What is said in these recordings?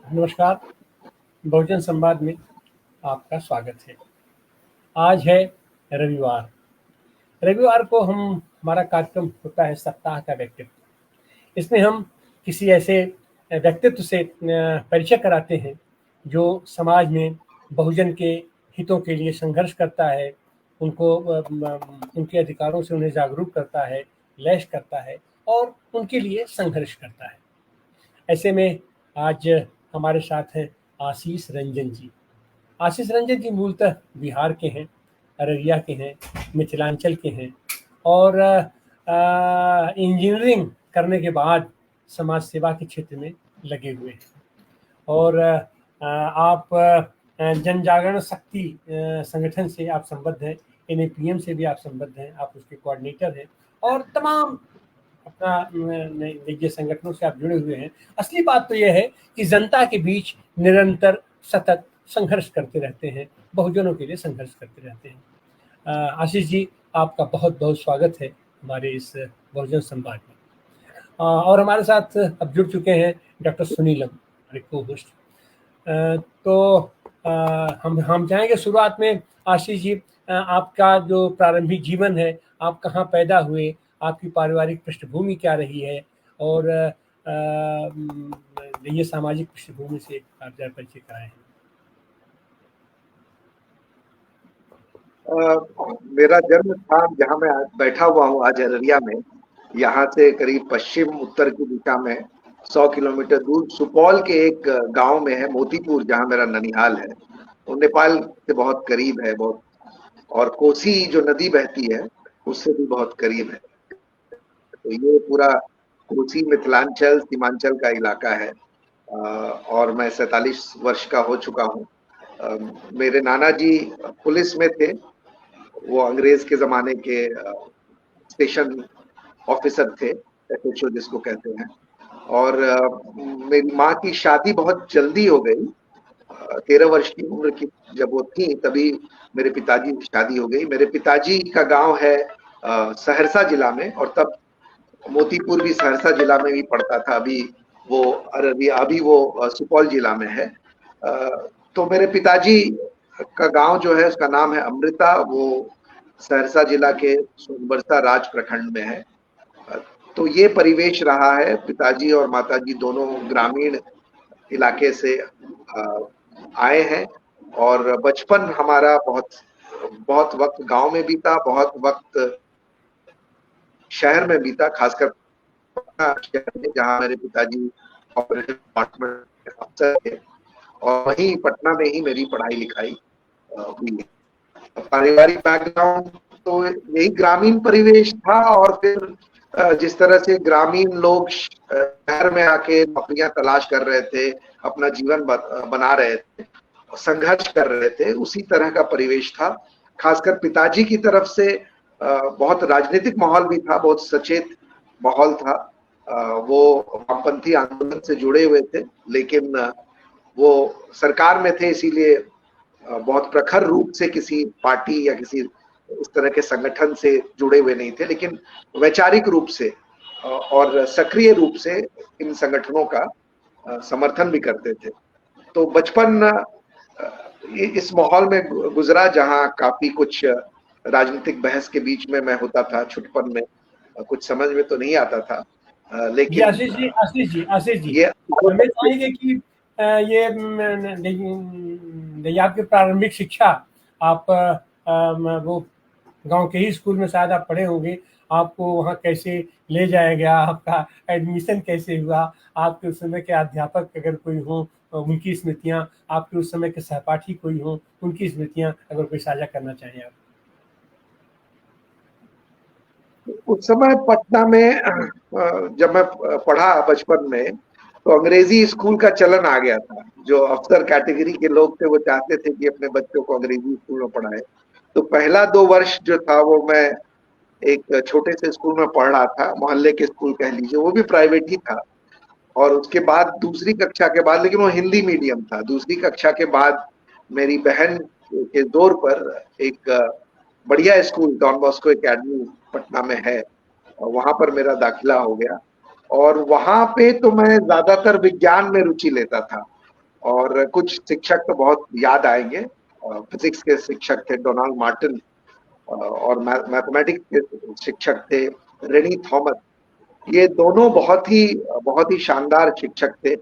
नमस्कार। बहुजन संवाद में आपका स्वागत है। आज है रविवार। रविवार को हमारा कार्यक्रम होता है सप्ताह का व्यक्तित्व। इसमें हम किसी ऐसे व्यक्तित्व से परिचय कराते हैं जो समाज में बहुजन के हितों के लिए संघर्ष करता है, उनको उनके अधिकारों से उन्हें जागरूक करता है, लैस करता है और उनके लिए संघर्ष करता है। ऐसे में आज हमारे साथ हैं आशीष रंजन जी। आशीष रंजन जी मूलतः बिहार के हैं, अररिया के हैं, मिथिलांचल के हैं और इंजीनियरिंग करने के बाद समाज सेवा के क्षेत्र में लगे हुए हैं। और आप जन जागरण शक्ति संगठन से आप संबद्ध हैं, NAPM से भी आप संबद्ध हैं, आप उसके कोऑर्डिनेटर हैं और तमाम अपना निजी संगठनों से आप जुड़े हुए हैं। असली बात तो यह है कि जनता के बीच निरंतर सतत संघर्ष करते रहते हैं, बहुजनों के लिए संघर्ष करते रहते हैं। आशीष जी, आपका बहुत बहुत स्वागत है हमारे इस बहुजन संवाद में। और हमारे साथ अब जुड़ चुके हैं डॉक्टर सुनीलम, हमारे को होस्ट। तो हम चाहेंगे शुरुआत में आशीष जी, आपका जो प्रारंभिक जीवन है, आप कहाँ पैदा हुए, आपकी पारिवारिक पृष्ठभूमि क्या रही है और ये सामाजिक पृष्ठभूमि से आप जरा परिचय कराए हैं। मेरा जन्म स्थान जहाँ मैं बैठा हुआ हूँ आज अररिया में, यहाँ से करीब पश्चिम उत्तर की दिशा में 100 किलोमीटर दूर सुपौल के एक गांव में है मोतीपुर, जहाँ मेरा ननिहाल है। वो नेपाल से बहुत करीब है, बहुत, और कोसी जो नदी बहती है उससे भी बहुत करीब है। तो ये पूरा कोसी मिथिलांचल सीमांचल का इलाका है। और मैं 47 वर्ष का हो चुका हूँ। मेरे नाना जी पुलिस में थे, वो अंग्रेज के जमाने के स्टेशन ऑफिसर थे, SHO जिसको कहते हैं। और मेरी माँ की शादी बहुत जल्दी हो गई, 13 वर्ष की उम्र की जब वो थी तभी मेरे पिताजी की शादी हो गई। मेरे पिताजी का गांव है सहरसा जिला में, और तब मोतीपुर भी सहरसा जिला में ही पड़ता था। अभी वो सुपौल जिला में है। तो मेरे पिताजी का गांव जो है उसका नाम है अमृता, वो सहरसा जिला के सोनबरसा राज प्रखंड में है। तो ये परिवेश रहा है। पिताजी और माताजी दोनों ग्रामीण इलाके से आए हैं, और बचपन हमारा बहुत वक्त गांव में बीता, बहुत वक्त शहर में बीता, खासकर शहर में जहाँ मेरे पिताजी ऑपरेशन डिपार्टमेंट अफसर थे, और वहीं पटना में ही मेरी पढ़ाई लिखाई हुई है। पारिवारिक बैकग्राउंड तो यही ग्रामीण परिवेश था, और फिर जिस तरह से ग्रामीण लोग शहर में आके नौकरियां तलाश कर रहे थे, अपना जीवन बना रहे थे, संघर्ष कर रहे थे, उसी तरह का परिवेश था। खासकर पिताजी की तरफ से बहुत राजनीतिक माहौल भी था, बहुत सचेत माहौल था। वो वामपंथी आंदोलन से जुड़े हुए थे, लेकिन वो सरकार में थे, इसीलिए बहुत प्रखर रूप से किसी पार्टी या किसी इस तरह के संगठन से जुड़े हुए नहीं थे, लेकिन वैचारिक रूप से और सक्रिय रूप से इन संगठनों का समर्थन भी करते थे। तो बचपन इस माहौल में गुजरा, जहां काफी कुछ राजनीतिक बहस के बीच में मैं होता था। छुटपन में कुछ समझ में तो नहीं आता था, लेकिन आशीष जी ये हमें चाहेंगे कि ये आपकी प्रारंभिक शिक्षा आप वो गांव के ही स्कूल में शायद आप पढ़े होंगे, आपको वहाँ कैसे ले जाया गया, आपका एडमिशन कैसे हुआ, आपके उस समय के अध्यापक अगर कोई हो उनकी स्मृतियाँ, आपके उस समय के सहपाठी कोई हो उनकी स्मृतियाँ अगर कोई साझा करना चाहें आप। उस समय पटना में जब मैं पढ़ा बचपन में, तो अंग्रेजी स्कूल का चलन आ गया था। जो अफसर कैटेगरी के लोग थे वो चाहते थे कि अपने बच्चों को अंग्रेजी स्कूल में पढ़ाए। तो पहला 2 वर्ष जो था वो मैं एक छोटे से स्कूल में पढ़ रहा था, मोहल्ले के स्कूल कह लीजिए, वो भी प्राइवेट ही था। और उसके बाद दूसरी कक्षा के बाद, लेकिन वो हिंदी मीडियम था, दूसरी कक्षा के बाद मेरी बहन के जोर पर एक बढ़िया school Don Bosco academy Patna में है, वहां पर मेरा दाखिला हो गया। और वहां पे तो मैं ज्यादातर विज्ञान में रुचि लेता था, और कुछ शिक्षक तो बहुत याद आएंगे। फिजिक्स के शिक्षक थे डोनाल्ड मार्टिन, और मैथमेटिक्स के शिक्षक थे रेनी थॉमस। ये दोनों बहुत ही शानदार शिक्षक थे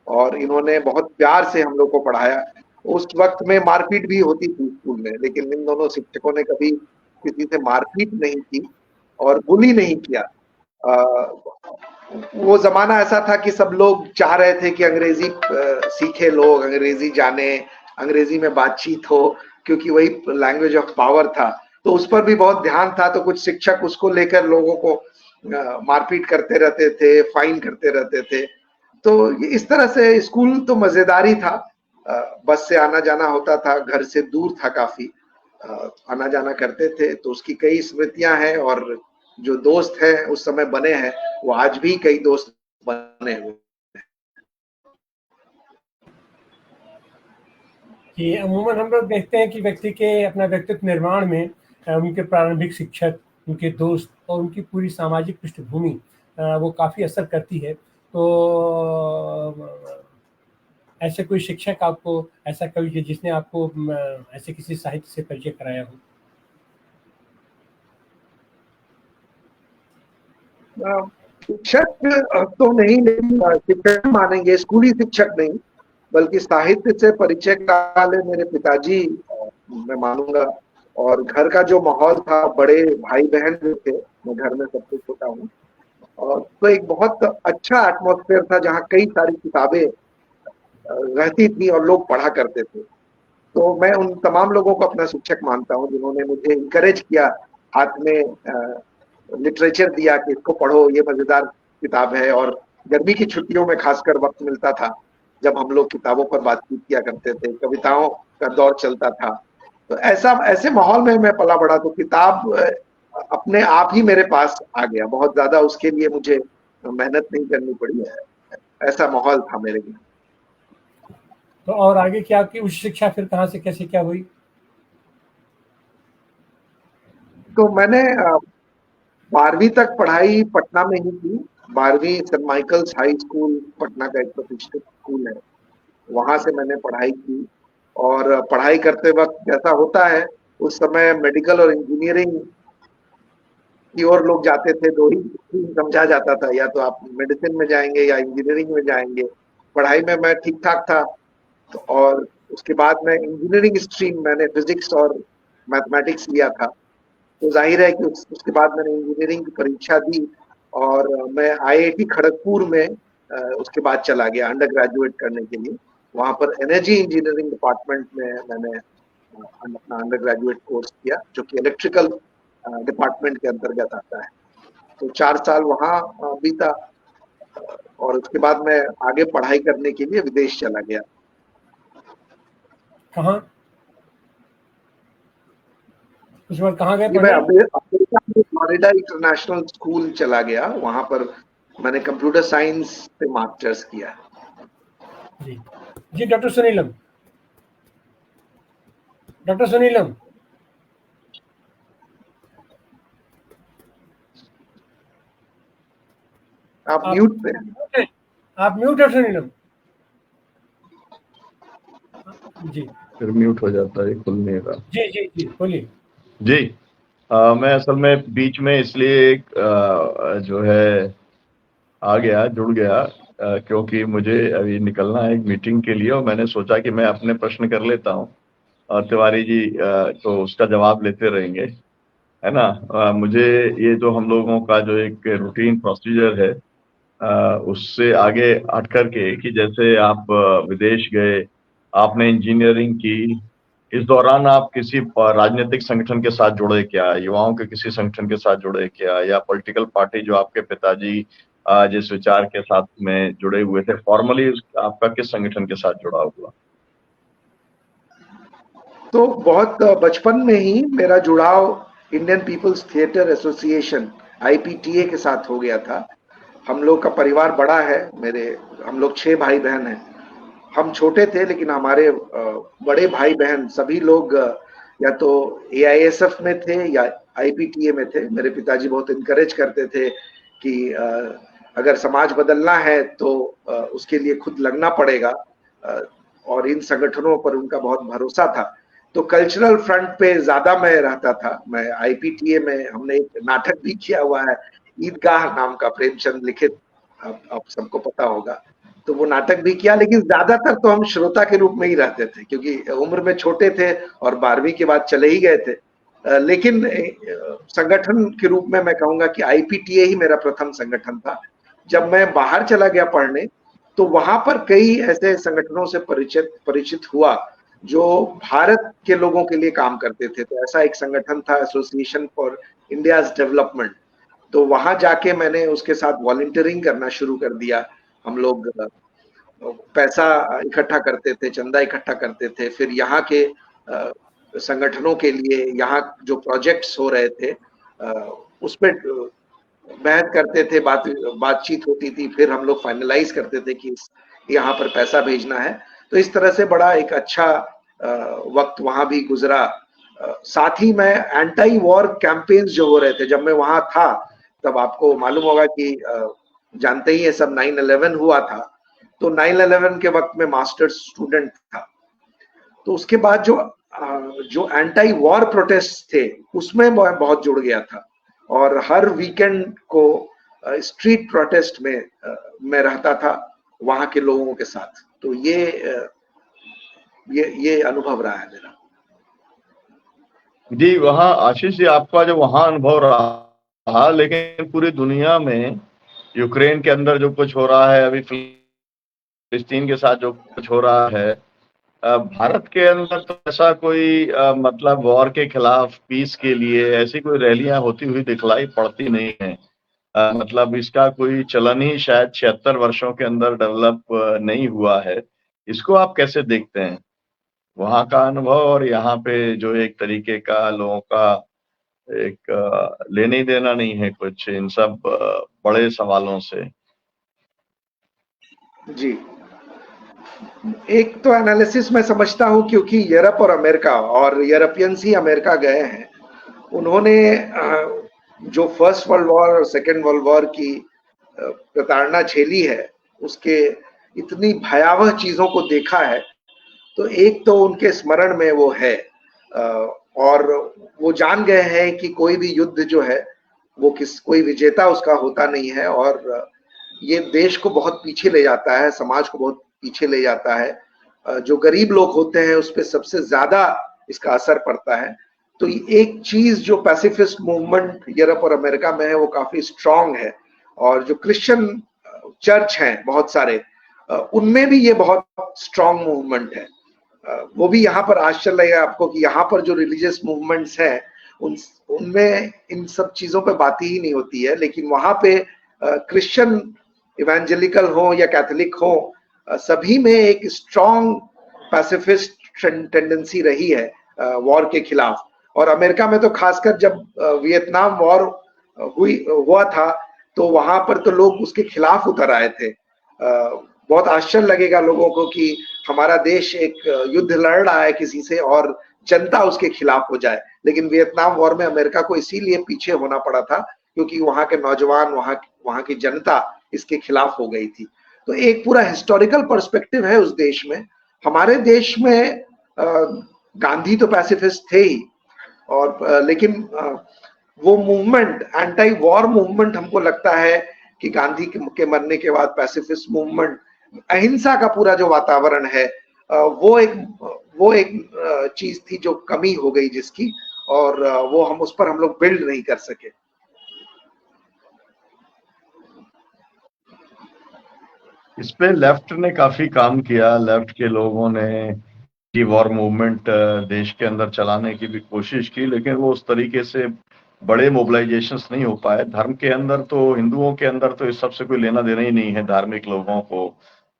और इन्होंने बहुत प्यार से हम लोग को पढ़ाया। उस वक्त में मारपीट भी होती थी स्कूल में, लेकिन इन दोनों शिक्षकों ने कभी किसी से मारपीट नहीं की और बुली नहीं किया। वो जमाना ऐसा था कि सब लोग चाह रहे थे कि अंग्रेजी सीखे लोग, अंग्रेजी जाने, अंग्रेजी में बातचीत हो, क्योंकि वही लैंग्वेज ऑफ पावर था। तो उस पर भी बहुत ध्यान था, तो कुछ शिक्षक उसको लेकर लोगों को मारपीट करते रहते थे, फाइन करते रहते थे। तो इस तरह से स्कूल तो मजेदार ही था। बस से आना जाना होता था, घर से दूर था काफी, आना जाना करते थे, तो उसकी कई स्मृतियां हैं। और जो दोस्त हैं उस समय बने हैं, वो आज भी कई दोस्त बने हुए। कि अमूमन हम लोग देखते हैं कि व्यक्ति के अपना व्यक्तित्व निर्माण में उनके प्रारंभिक शिक्षक, उनके दोस्त और उनकी पूरी सामाजिक पृष्ठभूमि वो काफ़ी असर करती है। तो ऐसे कोई शिक्षक आपको, ऐसा कवि जिसने आपको ऐसे किसी साहित्य से परिचय कराया हो? शिक्षक तो नहीं, लेकिन शिक्षक मानेंगे, स्कूली शिक्षक नहीं, बल्कि साहित्य से परिचय वाले मेरे पिताजी मैं मानूंगा। और घर का जो माहौल था, बड़े भाई बहन जो थे, मैं घर में सबसे छोटा हूँ, और तो एक बहुत अच्छा एटमॉस्फेयर था जहाँ कई सारी किताबें रहती थी और लोग पढ़ा करते थे। तो मैं उन तमाम लोगों को अपना शिक्षक मानता हूँ जिन्होंने मुझे इनकरेज किया, हाथ में लिटरेचर दिया कि इसको पढ़ो, ये मजेदार किताब है। और गर्मी की छुट्टियों में खासकर वक्त मिलता था जब हम लोग किताबों पर बातचीत किया करते थे, कविताओं का दौर चलता था। तो ऐसे माहौल में मैं पला बड़ा, तो किताब अपने आप ही मेरे पास आ गया। बहुत ज्यादा उसके लिए मुझे मेहनत नहीं करनी पड़ी है, ऐसा माहौल था मेरे लिए। तो और आगे क्या, आपकी उच्च शिक्षा फिर कहाँ से कैसे क्या हुई? तो मैंने 12वीं तक पढ़ाई पटना में ही की। 12वीं saint Michael's high school Patna का एक प्रतिष्ठित स्कूल है, वहां से मैंने पढ़ाई की। और पढ़ाई करते वक्त जैसा होता है, उस समय मेडिकल और इंजीनियरिंग की ओर लोग जाते थे। दो ही समझा जाता था, या तो आप मेडिसिन में जाएंगे या इंजीनियरिंग में जाएंगे। पढ़ाई में मैं ठीक ठाक था, तो और उसके बाद में इंजीनियरिंग स्ट्रीम मैंने फिजिक्स और मैथमेटिक्स लिया था। तो जाहिर है कि उसके बाद मैंने इंजीनियरिंग की परीक्षा दी और मैं आईआईटी खड़गपुर में उसके बाद चला गया अंडर ग्रेजुएट करने के लिए। वहाँ पर एनर्जी इंजीनियरिंग डिपार्टमेंट में मैंने अपना अंडर ग्रेजुएट कोर्स किया, जो कि इलेक्ट्रिकल डिपार्टमेंट के अंतर्गत आता है। तो 4 साल वहाँ बीता, और उसके बाद मैं आगे पढ़ाई करने के लिए विदेश चला गया। कहाँ? उस वक्त कहाँ गए ये मैं पढ़ने? अमेरिका में फ्लोरिडा इंटरनेशनल स्कूल चला गया। वहां पर मैंने कंप्यूटर साइंस से मास्टर्स किया। जी जी, डॉक्टर सुनीलम, डॉक्टर सुनीलम, आप म्यूट पे हैं। आप म्यूट है सुनीलम जी। फिर म्यूट हो जाता है, खुल नहीं रहा। जी जी जी, बोलिए जी। मैं असल में बीच में इसलिए एक जो है आ गया, जुड़ गया, क्योंकि मुझे अभी निकलना है एक मीटिंग के लिए, और मैंने सोचा कि मैं अपने प्रश्न कर लेता हूँ और तिवारी जी तो उसका जवाब लेते रहेंगे, है ना। मुझे ये जो हम लोगों का जो एक रूटीन प्रोसीजर है, उससे आगे हट करके कि जैसे आप विदेश गए, आपने इंजीनियरिंग की, इस दौरान आप किसी राजनीतिक संगठन के साथ जुड़े क्या, युवाओं के किसी संगठन के साथ जुड़े क्या, या पॉलिटिकल पार्टी जो आपके पिताजी जिस विचार के साथ में जुड़े हुए थे, फॉर्मली आपका किस संगठन के साथ जुड़ा हुआ? तो बहुत बचपन में ही मेरा जुड़ाव Indian peoples theatre association IPTA के साथ हो गया था। हम लोग का परिवार बड़ा है, हम लोग 6 भाई बहन हैं। हम छोटे थे, लेकिन हमारे बड़े भाई बहन सभी लोग या तो एआईएसएफ में थे या आईपीटीए में थे। मेरे पिताजी बहुत इनकरेज करते थे कि अगर समाज बदलना है तो उसके लिए खुद लगना पड़ेगा। और इन संगठनों पर उनका बहुत भरोसा था। तो कल्चरल फ्रंट पे ज्यादा मैं रहता था। मैं आईपीटीए में हमने एक नाटक भी किया हुआ है, ईदगाह नाम का, प्रेमचंद लिखित, आप सबको पता होगा। तो वो नाटक भी किया, लेकिन ज्यादातर तो हम श्रोता के रूप में ही रहते थे, क्योंकि उम्र में छोटे थे और 12वीं के बाद चले ही गए थे। लेकिन संगठन के रूप में मैं कहूंगा कि आईपीटीए ही मेरा प्रथम संगठन था। जब मैं बाहर चला गया पढ़ने, तो वहां पर कई ऐसे संगठनों से परिचित हुआ जो भारत के लोगों के लिए काम करते थे। तो ऐसा एक संगठन था, एसोसिएशन फॉर इंडियाज डेवलपमेंट। तो वहां जाके मैंने उसके साथ वॉलंटियरिंग करना शुरू कर दिया। हम लोग पैसा इकट्ठा करते थे, चंदा इकट्ठा करते थे, फिर यहाँ के संगठनों के लिए यहाँ जो प्रोजेक्ट्स हो रहे थे उस पर बहस करते थे, बातचीत होती थी, फिर हम लोग फाइनलाइज करते थे कि यहाँ पर पैसा भेजना है। तो इस तरह से बड़ा एक अच्छा वक्त वहां भी गुजरा। साथ ही मैं एंटी वॉर कैंपेन्स जो हो रहे थे, जब मैं वहां था, तब आपको मालूम होगा कि जानते ही है सब, 9/11 हुआ था। तो 9/11 के वक्त में मास्टर्स स्टूडेंट था। तो उसके बाद जो एंटी वॉर प्रोटेस्ट थे उसमें मैं बहुत जुड़ गया था, और हर वीकेंड को स्ट्रीट प्रोटेस्ट में मैं रहता था वहां के लोगों के साथ। तो ये अनुभव रहा है मेरा। जी, वहाँ आशीष जी, आपका जो वहाँ अनुभव रहा, लेकिन पूरी दुनिया में यूक्रेन के अंदर जो कुछ हो रहा है, अभी फिलिस्तीन के साथ जो कुछ हो रहा है, भारत के अंदर तो ऐसा कोई मतलब वॉर के खिलाफ पीस के लिए ऐसी कोई रैलियां होती हुई दिखलाई पड़ती नहीं है। मतलब इसका कोई चलन ही शायद 76 वर्षों के अंदर डेवलप नहीं हुआ है। इसको आप कैसे देखते हैं, वहाँ का अनुभव और यहाँ पे जो एक तरीके का लोगों का एक लेने देना नहीं है कुछ इन सब बड़े सवालों से? जी, एक तो एनालिसिस मैं समझता हूं, क्योंकि यूरोप और अमेरिका, और यूरोपियंस ही अमेरिका गए हैं, उन्होंने जो फर्स्ट वर्ल्ड वॉर और सेकेंड वर्ल्ड वॉर की प्रताड़ना झेली है, उसके इतनी भयावह चीजों को देखा है। तो एक तो उनके स्मरण में वो है, और वो जान गए हैं कि कोई भी युद्ध जो है वो कोई विजेता उसका होता नहीं है, और ये देश को बहुत पीछे ले जाता है, समाज को बहुत पीछे ले जाता है। जो गरीब लोग होते हैं उस पर सबसे ज्यादा इसका असर पड़ता है। तो एक चीज जो पैसिफिस्ट मूवमेंट यूरोप और अमेरिका में है वो काफी स्ट्रांग है, और जो क्रिश्चियन चर्च हैं बहुत सारे, उनमें भी ये बहुत स्ट्रांग मूवमेंट है। वो भी यहाँ पर आश्चर्य लगेगा आपको कि यहाँ पर जो रिलीजियस मूवमेंट्स हैं उनमें इन सब चीजों पे बात ही नहीं होती है, लेकिन वहां पे क्रिश्चियन इवेंजेलिकल हो या कैथोलिक हो, सभी में एक स्ट्रांग पैसिफिस्ट टेंडेंसी रही है वॉर के खिलाफ। और अमेरिका में तो खासकर जब वियतनाम वॉर हुआ था, तो वहां पर तो लोग उसके खिलाफ उतर आए थे। बहुत आश्चर्य लगेगा लोगों को कि हमारा देश एक युद्ध लड़ रहा है किसी से और जनता उसके खिलाफ हो जाए, लेकिन वियतनाम वॉर में अमेरिका को इसीलिए पीछे होना पड़ा था क्योंकि वहां के नौजवान, वहां की जनता इसके खिलाफ हो गई थी। तो एक पूरा हिस्टोरिकल पर्सपेक्टिव है उस देश में। हमारे देश में गांधी तो पैसिफिस्ट थे ही, और लेकिन वो मूवमेंट, एंटी वॉर मूवमेंट, हमको लगता है कि गांधी के मरने के बाद पैसिफिस्ट मूवमेंट, अहिंसा का पूरा जो वातावरण है, वो एक चीज थी जो कमी हो गई जिसकी, और वो उस पर हम लोग बिल्ड नहीं कर सके। इस पे लेफ्ट ने काफी काम किया, लेफ्ट के लोगों ने की वॉर मूवमेंट देश के अंदर चलाने की भी कोशिश की, लेकिन वो उस तरीके से बड़े मोबिलाइजेशंस नहीं हो पाए। धर्म के अंदर तो, हिंदुओं के अंदर तो इस सबसे कोई लेना देना ही नहीं है धार्मिक लोगों को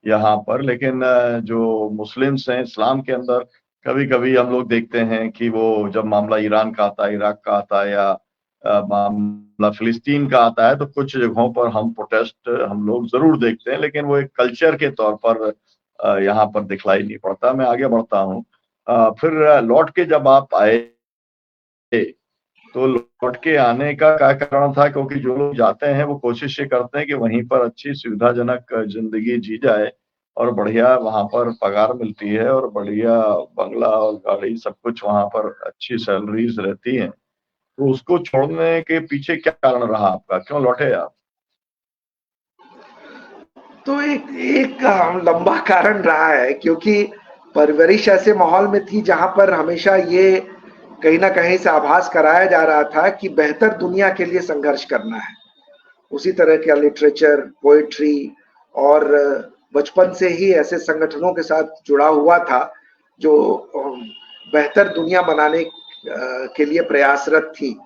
यहाँ पर, लेकिन जो मुस्लिम्स हैं, इस्लाम के अंदर कभी कभी हम लोग देखते हैं कि वो जब मामला ईरान का आता है, इराक का आता है, या मामला फिलिस्तीन का आता है, तो कुछ जगहों पर हम प्रोटेस्ट हम लोग जरूर देखते हैं, लेकिन वो एक कल्चर के तौर पर यहाँ पर दिखलाई नहीं पड़ता। मैं आगे बढ़ता हूँ। फिर लौट के जब आप आए, तो लौट के आने का क्या कारण था? क्योंकि जो लोग जाते हैं वो कोशिश ये करते हैं कि वहीं पर अच्छी सुविधाजनक जिंदगी जी जाए और बढ़िया वहां पर पगार मिलती है और बढ़िया बंगला और गाड़ी सब कुछ वहां पर अच्छी सैलरीज रहती हैं, तो उसको छोड़ने के पीछे क्या कारण रहा आपका, क्यों लौटे आप? तो एक एक लंबा कारण रहा है, क्योंकि परवरिश ऐसे माहौल में थी जहां पर हमेशा ये कहीं ना कहीं से आभास कराया जा रहा था कि बेहतर दुनिया के लिए संघर्ष करना है। उसी तरह का लिटरेचर, पोएट्री, और बचपन से ही ऐसे संगठनों के साथ जुड़ा हुआ था जो बेहतर दुनिया बनाने के लिए प्रयासरत थी।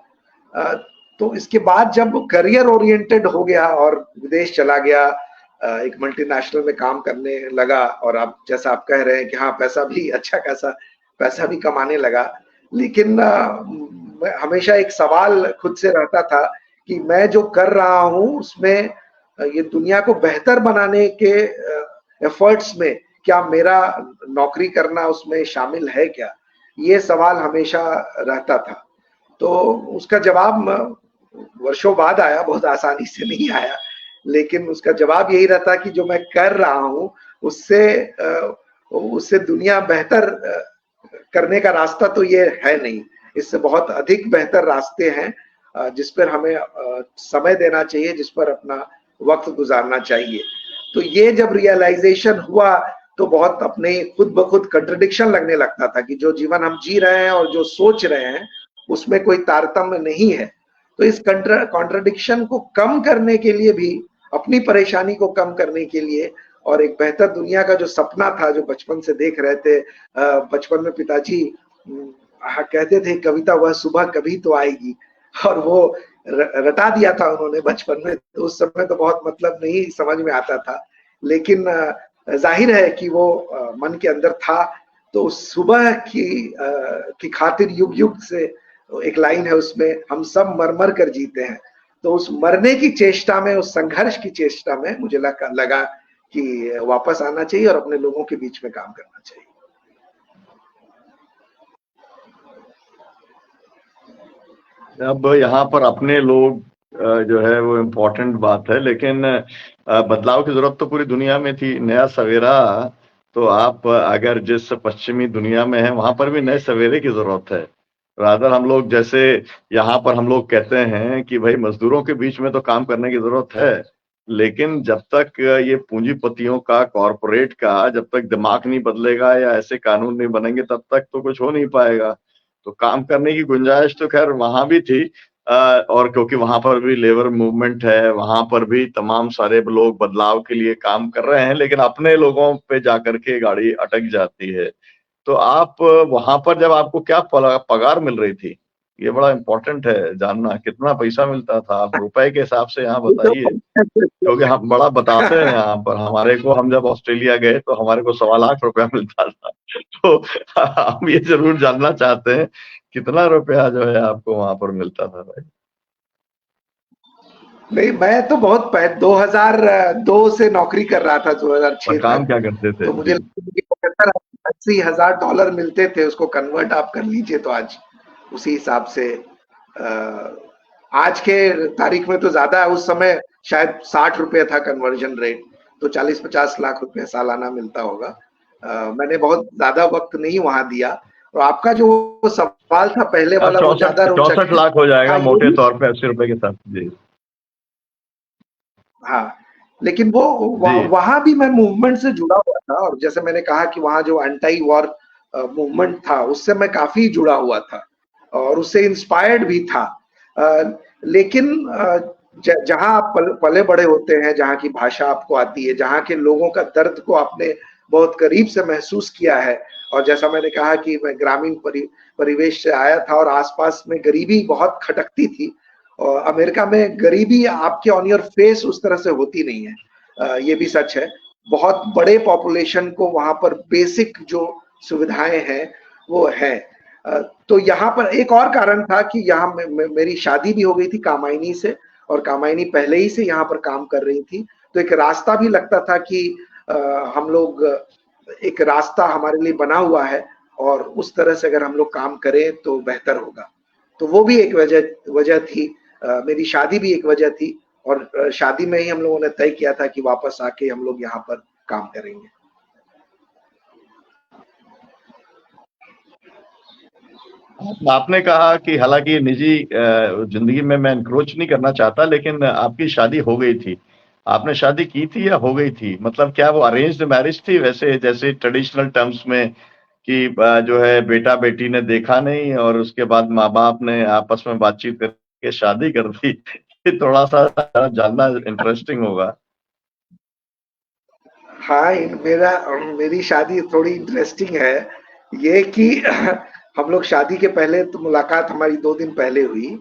अ, तो इसके बाद जब करियर ओरिएंटेड हो गया और विदेश चला गया, एक मल्टीनेशनल में काम करने लगा, और आप जैसा आप कह रहे हैं कि हाँ, पैसा भी अच्छा खासा पैसा भी कमाने लगा, लेकिन हमेशा एक सवाल खुद से रहता था कि मैं जो कर रहा हूँ उसमें ये दुनिया को बेहतर बनाने के एफर्ट्स में क्या मेरा नौकरी करना उसमें शामिल है क्या? ये सवाल हमेशा रहता था। तो उसका जवाब वर्षों बाद आया, बहुत आसानी से नहीं आया, लेकिन उसका जवाब यही रहता कि जो मैं कर रहा हूँ उससे उससे दुनिया बेहतर करने का रास्ता तो ये है नहीं। इससे बहुत अधिक बेहतर रास्ते हैं जिस पर हमें समय देना चाहिए, जिस पर अपना वक्त गुजारना चाहिए। तो ये जब रियलाइजेशन हुआ तो बहुत अपने खुद ब खुद कंट्रडिक्शन लगने लगता था कि जो जीवन हम जी रहे हैं और जो सोच रहे हैं उसमें कोई तारतम्य नहीं है। तो इस कॉन्ट्रडिक्शन को कम करने के लिए भी, अपनी परेशानी को कम करने के लिए, और एक बेहतर दुनिया का जो सपना था जो बचपन से देख रहे थे, बचपन में पिताजी कहते थे कविता, वह सुबह कभी तो आएगी, और वो रटा दिया था उन्होंने बचपन में। तो उस समय तो बहुत मतलब नहीं समझ में आता था, लेकिन जाहिर है कि वो मन के अंदर था। तो सुबह की खातिर युग युग से एक लाइन है उसमें, हम सब मर मर कर जीते हैं। तो उस मरने की चेष्टा में, उस संघर्ष की चेष्टा में मुझे लगा कि वापस आना चाहिए और अपने लोगों के बीच में काम करना चाहिए। अब यहाँ पर अपने लोग जो है वो इम्पोर्टेंट बात है, लेकिन बदलाव की जरूरत तो पूरी दुनिया में थी, नया सवेरा। तो आप अगर जिस पश्चिमी दुनिया में है वहां पर भी नए सवेरे की जरूरत है। रादर हम लोग जैसे यहाँ पर हम लोग कहते हैं कि भाई मजदूरों के बीच में तो काम करने की जरूरत है, लेकिन जब तक ये पूंजीपतियों का, कॉरपोरेट का जब तक दिमाग नहीं बदलेगा या ऐसे कानून नहीं बनेंगे तब तक तो कुछ हो नहीं पाएगा। तो काम करने की गुंजाइश तो खैर वहां भी थी, और क्योंकि वहां पर भी लेबर मूवमेंट है, वहां पर भी तमाम सारे लोग बदलाव के लिए काम कर रहे हैं, लेकिन अपने लोगों पे जाकर के गाड़ी अटक जाती है। तो आप वहां पर जब आपको क्या पगार मिल रही थी, ये बड़ा इम्पोर्टेंट है जानना, कितना पैसा मिलता था? आप रुपए के हिसाब से यहाँ बताइए, क्योंकि हम बड़ा बताते हैं यहाँ पर। हमारे को, हम जब ऑस्ट्रेलिया गए तो हमारे को 1.25 लाख मिलता था। तो हम ये जरूर जानना चाहते हैं कितना रुपया जो है आपको वहां पर मिलता था भाई? नहीं, मैं तो बहुत 2002 से नौकरी कर रहा था, 2006 और काम तक। क्या करते थे तो मुझे जी? लगता है 80,000 मिलते थे। उसको कन्वर्ट आप कर लीजिए तो आज उसी हिसाब से आज के तारीख में तो ज्यादा है, उस समय शायद 60 रुपये था कन्वर्जन रेट। तो 40-50 लाख रुपए सालाना मिलता होगा। मैंने बहुत ज्यादा वक्त नहीं वहां दिया। और आपका जो सवाल था पहले वाला, वो ज्यादा 64 रोचक 64 है। लाख हो हाँ, जाएगा ये मोटे भी, तौर पे 80 रुपए के साथ जी। हाँ, लेकिन वो जी वहां भी मैं मूवमेंट से जुड़ा हुआ था, और जैसे मैंने कहा कि वहां जो एंटी वॉर मूवमेंट था उससे मैं काफी जुड़ा हुआ था और उससे इंस्पायर्ड भी था। लेकिन जहां आप पले बड़े होते हैं, जहां की भाषा आपको आती है, जहां के लोगों का दर्द को आपने बहुत करीब से महसूस किया है, और जैसा मैंने कहा कि मैं ग्रामीण परिवेश से आया था और आसपास में गरीबी बहुत खटकती थी। और अमेरिका में गरीबी आपके ऑन योर फेस उस तरह से होती नहीं है, ये भी सच है। बहुत बड़े पॉपुलेशन को वहां पर बेसिक जो सुविधाएं हैं वो है। तो यहाँ पर एक और कारण था कि यहाँ मेरी शादी भी हो गई थी कामायनी से, और कामायनी पहले ही से यहाँ पर काम कर रही थी। तो एक रास्ता भी लगता था कि हम लोग, एक रास्ता हमारे लिए बना हुआ है और उस तरह से अगर हम लोग काम करें तो बेहतर होगा। तो वो भी एक वजह थी। मेरी शादी भी एक वजह थी, और शादी में ही हम लोगों ने तय किया था कि वापस आके हम लोग यहाँ पर काम करेंगे। आपने कहा कि हालांकि निजी जिंदगी में मैं एनक्रोच नहीं करना चाहता, लेकिन आपकी शादी हो गई थी। आपने शादी की थी या हो गई थी? मतलब क्या वो अरेंज्ड मैरिज थी, वैसे जैसे ट्रेडिशनल टर्म्स में कि जो है बेटा बेटी ने देखा नहीं और उसके बाद माँ बाप ने आपस में बातचीत करके शादी कर दी? ये थोड़ा सा जानना इंटरेस्टिंग होगा। हाँ, मेरी शादी थोड़ी इंटरेस्टिंग है। ये कि हम लोग शादी के पहले तो मुलाकात हमारी 2 दिन पहले हुई,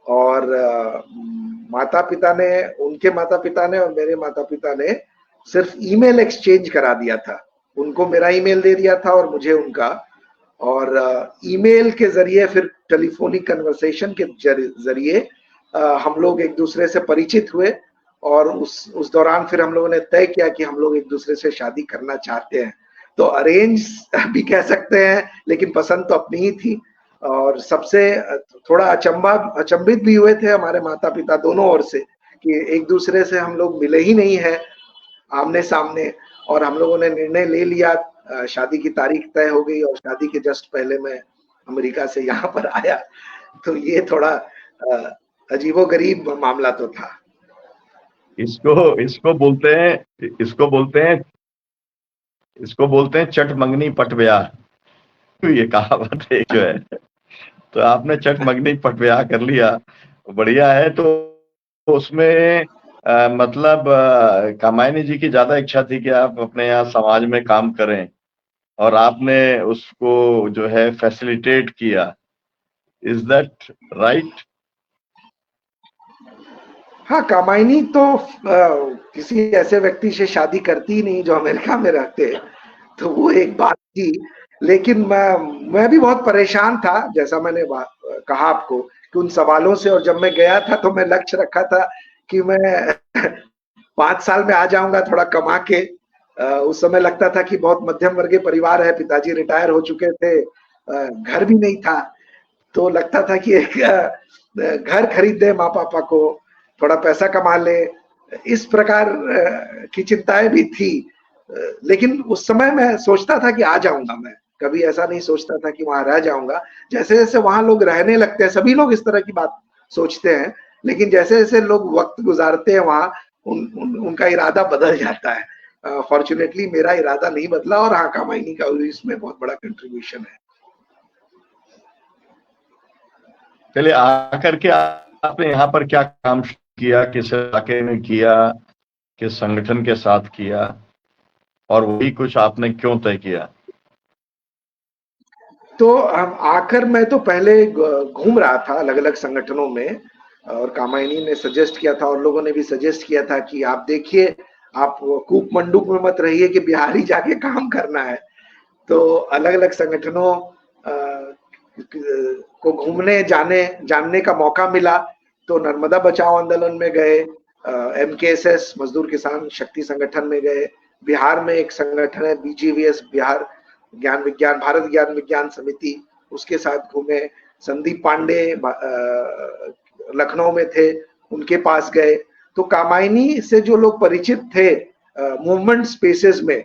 और माता पिता ने, उनके माता पिता ने और मेरे माता पिता ने सिर्फ ईमेल एक्सचेंज करा दिया था। उनको मेरा ईमेल दे दिया था और मुझे उनका, और ईमेल के जरिए फिर टेलीफोनिक कन्वर्सेशन के जरिए हम लोग एक दूसरे से परिचित हुए, और उस दौरान फिर हम लोगों ने तय किया कि हम लोग एक दूसरे से शादी करना चाहते हैं। तो अरेंज भी कह सकते हैं, लेकिन पसंद तो अपनी ही थी। और सबसे थोड़ा अचंभित भी हुए थे हमारे माता पिता दोनों ओर से, कि एक दूसरे से हम लोग मिले ही नहीं है आमने सामने, और हम लोगों ने निर्णय ले लिया। शादी की तारीख तय हो गई और शादी के जस्ट पहले मैं अमेरिका से यहाँ पर आया। तो ये थोड़ा अजीबोगरीब मामला तो था। इसको इसको बोलते हैं इसको बोलते हैं इसको बोलते हैं चट मंगनी पट ब्याह। तो ये कहावत है जो है, तो आपने चट मंगनी पट ब्याह कर लिया, बढ़िया है। तो उसमें मतलब कामायनी जी की ज्यादा इच्छा थी कि आप अपने यहाँ समाज में काम करें, और आपने उसको जो है फैसिलिटेट किया। Is that right? हाँ, कामायनी तो किसी ऐसे व्यक्ति से शादी करती ही नहीं जो अमेरिका में रहते हैं, तो वो एक बात थी। लेकिन मैं भी बहुत परेशान था, जैसा मैंने कहा आपको, कि उन सवालों से। और जब मैं गया था तो मैं लक्ष्य रखा था कि मैं 5 साल में आ जाऊंगा थोड़ा कमा के। उस समय लगता था कि बहुत मध्यम वर्गीय परिवार है, पिताजी रिटायर हो चुके थे, घर भी नहीं था। तो लगता था कि एक घर खरीद दे माँ पापा को, थोड़ा पैसा कमा ले, इस प्रकार की चिंताएं भी थी। लेकिन उस समय मैं सोचता था कि आ जाऊंगा मैं, कभी ऐसा नहीं सोचता था कि वहां रह जाऊंगा। जैसे जैसे वहां लोग रहने लगते हैं, सभी लोग इस तरह की बात सोचते हैं, लेकिन जैसे जैसे लोग वक्त गुजारते हैं वहां, उनका इरादा बदल जाता है। फॉर्चुनेटली मेरा इरादा नहीं बदला, और हाँ, कामायनी का भी इसमें बहुत बड़ा कंट्रीब्यूशन है। चलिए, आकर के आपने यहाँ पर क्या काम किया, किस इलाके में किया, किस संगठन के साथ किया, और वही कुछ आपने क्यों तय किया? तो आकर मैं तो पहले घूम रहा था अलग अलग संगठनों में, और कामायनी ने सजेस्ट किया था और लोगों ने भी सजेस्ट किया था कि आप देखिए, आप कूप मंडूक में मत रहिए कि बिहार ही जाके काम करना है। तो अलग अलग संगठनों को घूमने जाने जानने का मौका मिला। तो नर्मदा बचाओ आंदोलन में गए, MKSS मजदूर किसान शक्ति संगठन में गए, बिहार में एक संगठन है BGVS, बिहार ज्ञान विज्ञान भारत ज्ञान विज्ञान समिति, उसके साथ घूमे। संदीप पांडे लखनऊ में थे, उनके पास गए। तो कामायनी से जो लोग परिचित थे मूवमेंट स्पेसेस में,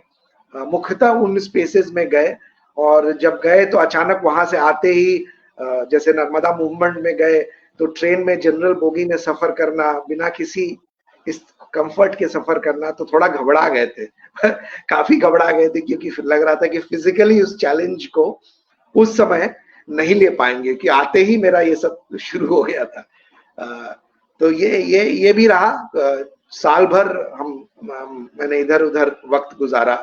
मुख्यतः उन स्पेसेस में गए। और जब गए तो अचानक वहां से आते ही, जैसे नर्मदा मूवमेंट में गए तो ट्रेन में जनरल बोगी में सफर करना, बिना किसी इस कंफर्ट के सफर करना, तो थोड़ा घबरा गए थे। काफी घबरा गए थे, क्योंकि लग रहा था कि फिजिकली उस चैलेंज को उस समय नहीं ले पाएंगे, कि आते ही मेरा ये सब शुरू हो गया था। तो ये भी रहा। साल भर मैंने इधर उधर वक्त गुजारा,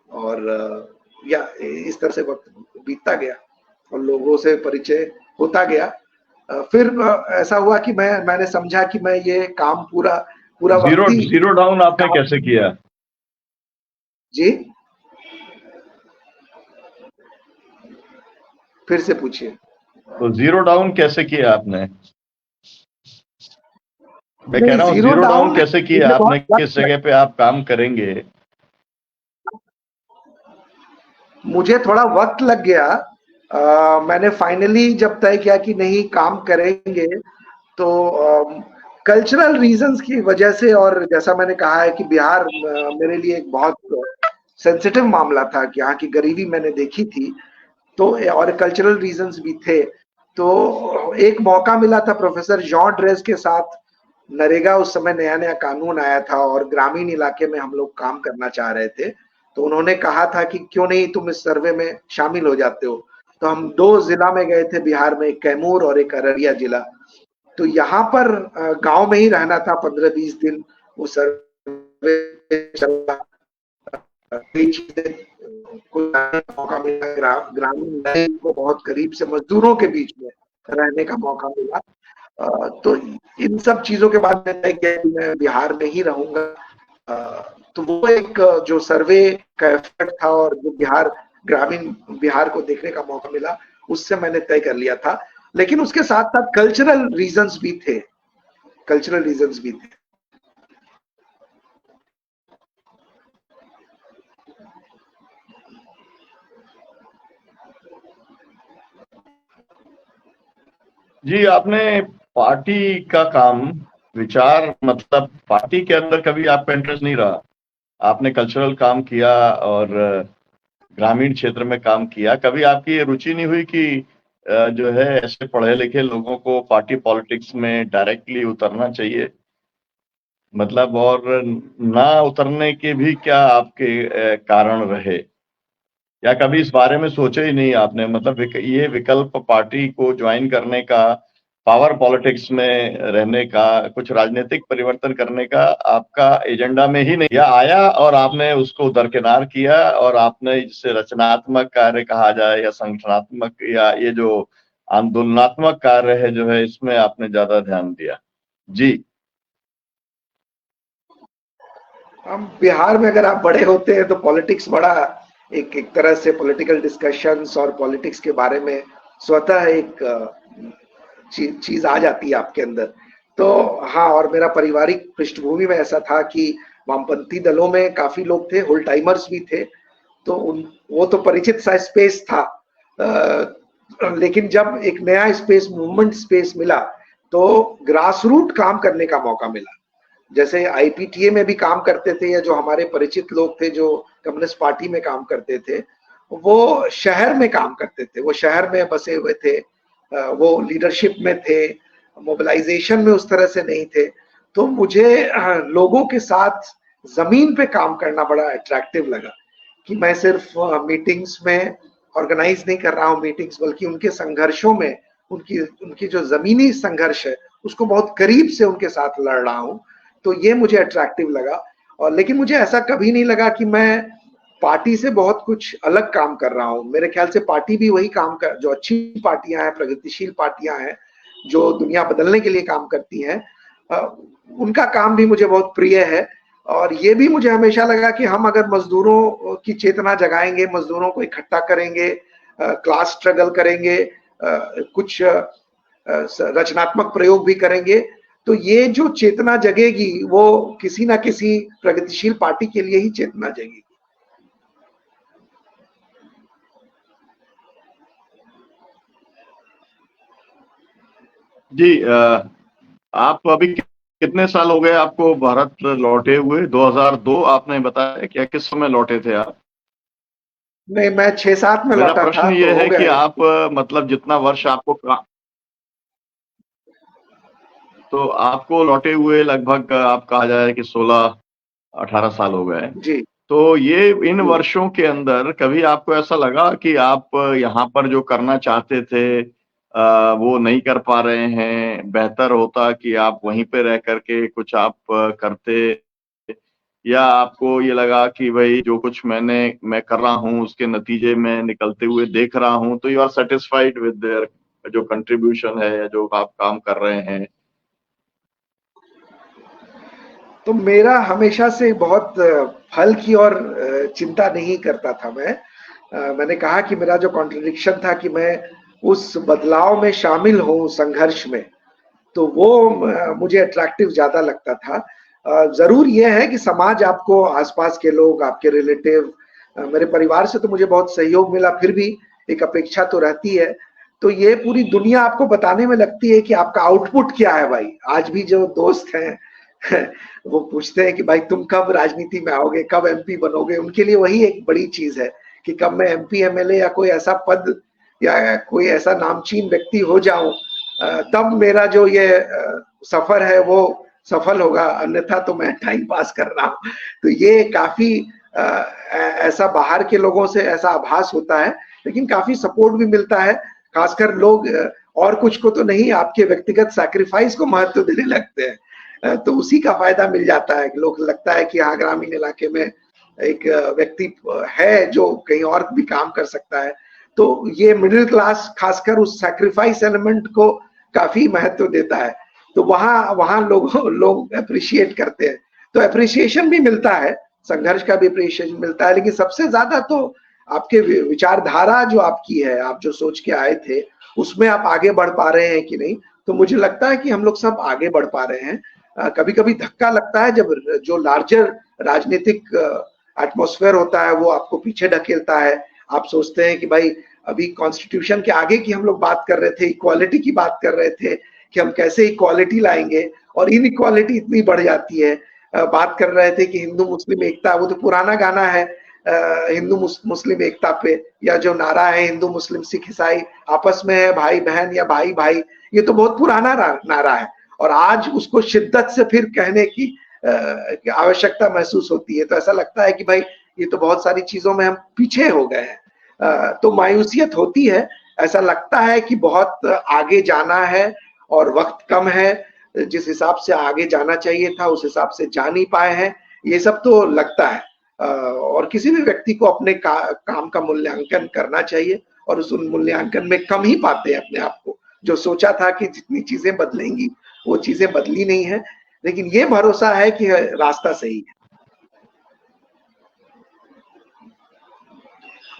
और या इस तरह से वक्त बीतता गया और लोगों से परिचय होता गया। फिर ऐसा हुआ कि मैंने समझा कि मैं ये काम पूरा वक्ती जीरो डाउन आपने कैसे किया? जी, फिर से पूछिए। तो जीरो डाउन कैसे किया आपने? मैं कह नहीं, रहा हूँ जीरो डाउन कैसे किया आपने, किस जगह पे आप काम करेंगे? मुझे थोड़ा वक्त लग गया। मैंने फाइनली जब तय किया कि नहीं काम करेंगे, तो कल्चरल रीजंस की वजह से, और जैसा मैंने कहा है कि बिहार मेरे लिए एक बहुत सेंसिटिव मामला था, कि यहाँ की गरीबी मैंने देखी थी, तो और कल्चरल रीजंस भी थे। तो एक मौका मिला था प्रोफेसर जॉन ड्रेस के साथ, नरेगा उस समय नया नया कानून आया था और ग्रामीण इलाके में हम लोग काम करना चाह रहे थे, तो उन्होंने कहा था कि क्यों नहीं तुम इस सर्वे में शामिल हो जाते हो। तो हम 2 जिला में गए थे बिहार में, एक कैमूर और एक अररिया जिला। तो यहाँ पर गांव में ही रहना था 15-20 दिन, वो सर्वे चला, कई चीजें को जानने का मौका मिला, ग्रामीण को बहुत करीब से मजदूरों के बीच में रहने का मौका मिला। तो इन सब चीजों के बाद मैंने तय किया कि मैं बिहार में ही रहूंगा। तो वो एक जो सर्वे का एफर्ट था और जो ग्रामीण बिहार को देखने का मौका मिला, उससे मैंने तय कर लिया था। लेकिन उसके साथ साथ कल्चरल रीजंस भी थे। जी, आपने पार्टी का काम, विचार, मतलब पार्टी के अंदर कभी आपका इंटरेस्ट नहीं रहा। आपने कल्चरल काम किया और ग्रामीण क्षेत्र में काम किया। कभी आपकी ये रुचि नहीं हुई कि जो है ऐसे पढ़े लिखे लोगों को पार्टी पॉलिटिक्स में डायरेक्टली उतरना चाहिए? मतलब, और ना उतरने के भी क्या आपके कारण रहे, या कभी इस बारे में सोचा ही नहीं आपने? मतलब ये विकल्प पार्टी को ज्वाइन करने का, पावर पॉलिटिक्स में रहने का, कुछ राजनीतिक परिवर्तन करने का आपका एजेंडा में ही नहीं, या आया और आपने उसको दरकिनार किया और आपने जिससे रचनात्मक कार्य कहा जाए या संगठनात्मक या ये जो आंदोलनात्मक कार्य है जो है, इसमें आपने ज्यादा ध्यान दिया? जी। हम बिहार में अगर आप बड़े होते हैं तो पॉलिटिक्स बड़ा एक तरह से पॉलिटिकल डिस्कशंस और पॉलिटिक्स के बारे में स्वतः एक चीज आ जाती है आपके अंदर। तो हाँ, और मेरा पारिवारिक पृष्ठभूमि में ऐसा था कि वामपंथी दलों में काफी लोग थे, होल टाइमर्स भी थे, तो वो तो परिचित सा स्पेस था। लेकिन जब एक नया स्पेस, मूवमेंट स्पेस मिला, तो ग्रास रूट काम करने का मौका मिला। जैसे आईपीटीए में भी काम करते थे, या जो हमारे परिचित लोग थे जो कम्युनिस्ट पार्टी में काम करते थे, वो शहर में काम करते थे, वो शहर में बसे हुए थे, वो लीडरशिप में थे, मोबिलाइजेशन में उस तरह से नहीं थे। तो मुझे लोगों के साथ जमीन पे काम करना बड़ा अट्रैक्टिव लगा, कि मैं सिर्फ मीटिंग्स में ऑर्गेनाइज नहीं कर रहा हूँ मीटिंग्स, बल्कि उनके संघर्षों में, उनकी जो जमीनी संघर्ष है उसको बहुत करीब से उनके साथ लड़ रहा हूँ। तो ये मुझे अट्रैक्टिव लगा। और लेकिन मुझे ऐसा कभी नहीं लगा कि मैं पार्टी से बहुत कुछ अलग काम कर रहा हूँ। मेरे ख्याल से पार्टी भी वही काम कर, जो अच्छी पार्टियां हैं, प्रगतिशील पार्टियां हैं, जो दुनिया बदलने के लिए काम करती हैं, उनका काम भी मुझे बहुत प्रिय है। और ये भी मुझे हमेशा लगा कि हम अगर मजदूरों की चेतना जगाएंगे, मजदूरों को इकट्ठा करेंगे, क्लास स्ट्रगल करेंगे, कुछ रचनात्मक प्रयोग भी करेंगे, तो ये जो चेतना जगेगी वो किसी ना किसी प्रगतिशील पार्टी के लिए ही चेतना जगेगी। जी, आप अभी कितने साल हो गए आपको भारत लौटे हुए? 2002 आपने बताया, क्या किस समय लौटे थे आप? नहीं, मैं 6-7 में मेरा लौटा था, प्रश्न ये तो हो है कि गया। आप मतलब जितना वर्ष आपको तो आपको लौटे हुए लगभग आप कहा जाए कि 16-18 साल हो गए। जी तो ये इन जी। वर्षों के अंदर कभी आपको ऐसा लगा कि आप यहाँ पर जो करना चाहते थे वो नहीं कर पा रहे हैं, बेहतर होता कि आप वहीं पे रह करके कुछ आप करते, या आपको ये लगा कि भाई जो कुछ मैं कर रहा हूँ उसके नतीजे में निकलते हुए देख रहा हूँ, तो you are satisfied with their जो कंट्रीब्यूशन है या जो आप काम कर रहे हैं? तो मेरा हमेशा से बहुत फल की और चिंता नहीं करता था मैं। मैंने कहा कि मेरा जो कॉन्ट्रडिक्शन था कि मैं उस बदलाव में शामिल हूँ, संघर्ष में, तो वो मुझे अट्रैक्टिव ज्यादा लगता था। जरूर ये है कि समाज, आपको आसपास के लोग, आपके रिलेटिव, मेरे परिवार से तो मुझे बहुत सहयोग मिला, फिर भी एक अपेक्षा तो रहती है। तो ये पूरी दुनिया आपको बताने में लगती है कि आपका आउटपुट क्या है भाई। आज भी जो दोस्त हैं वो पूछते हैं कि भाई तुम कब राजनीति में आओगे, कब एमपी बनोगे। उनके लिए वही एक बड़ी चीज है कि कब मैं एमपी एमएलए या कोई ऐसा पद या कोई ऐसा नामचीन व्यक्ति हो जाऊं, तब मेरा जो ये सफर है वो सफल होगा, अन्यथा तो मैं टाइम पास कर रहा हूं। तो ये काफी ऐसा बाहर के लोगों से ऐसा आभास होता है, लेकिन काफी सपोर्ट भी मिलता है। खासकर लोग और कुछ को तो नहीं, आपके व्यक्तिगत सैक्रिफाइस को महत्व देने लगते हैं, तो उसी का फायदा मिल जाता है। लोग लगता है कि हाँ, ग्रामीण इलाके में एक व्यक्ति है जो कहीं और भी काम कर सकता है। तो ये मिडिल क्लास खासकर उस सैक्रिफाइस एलिमेंट को काफी महत्व देता है, तो वहां लोग अप्रिशिएट करते हैं। तो अप्रिशिएशन भी मिलता है, संघर्ष का भी अप्रिशिएशन मिलता है, लेकिन सबसे ज्यादा तो आपके विचारधारा जो आपकी है, आप जो सोच के आए थे उसमें आप आगे बढ़ पा रहे हैं कि नहीं। तो मुझे लगता है कि हम लोग सब आगे बढ़ पा रहे हैं। कभी कभी धक्का लगता है जब जो लार्जर राजनीतिक एटमॉस्फेयर होता है वो आपको पीछे ढकेलता है। आप सोचते हैं कि भाई अभी कॉन्स्टिट्यूशन के आगे की हम लोग बात कर रहे थे, इक्वालिटी की बात कर रहे थे कि हम कैसे इक्वालिटी लाएंगे, और इनइक्वालिटी इतनी बढ़ जाती है। बात कर रहे थे कि हिंदू मुस्लिम एकता, वो तो पुराना गाना है हिंदू मुस्लिम एकता पे, या जो नारा है हिंदू मुस्लिम सिख ईसाई आपस में है भाई बहन या भाई भाई, ये तो बहुत पुराना नारा है, और आज उसको शिद्दत से फिर कहने की आवश्यकता महसूस होती है। तो ऐसा लगता है कि भाई ये तो बहुत सारी चीजों में हम पीछे हो गए हैं। तो मायूसियत होती है, ऐसा लगता है कि बहुत आगे जाना है और वक्त कम है, जिस हिसाब से आगे जाना चाहिए था उस हिसाब से जा नहीं पाए हैं, ये सब तो लगता है। और किसी भी व्यक्ति को अपने काम का मूल्यांकन करना चाहिए, और उस मूल्यांकन में कम ही पाते हैं अपने आप को। जो सोचा था कि जितनी चीजें बदलेंगी वो चीजें बदली नहीं है, लेकिन ये भरोसा है कि रास्ता सही है।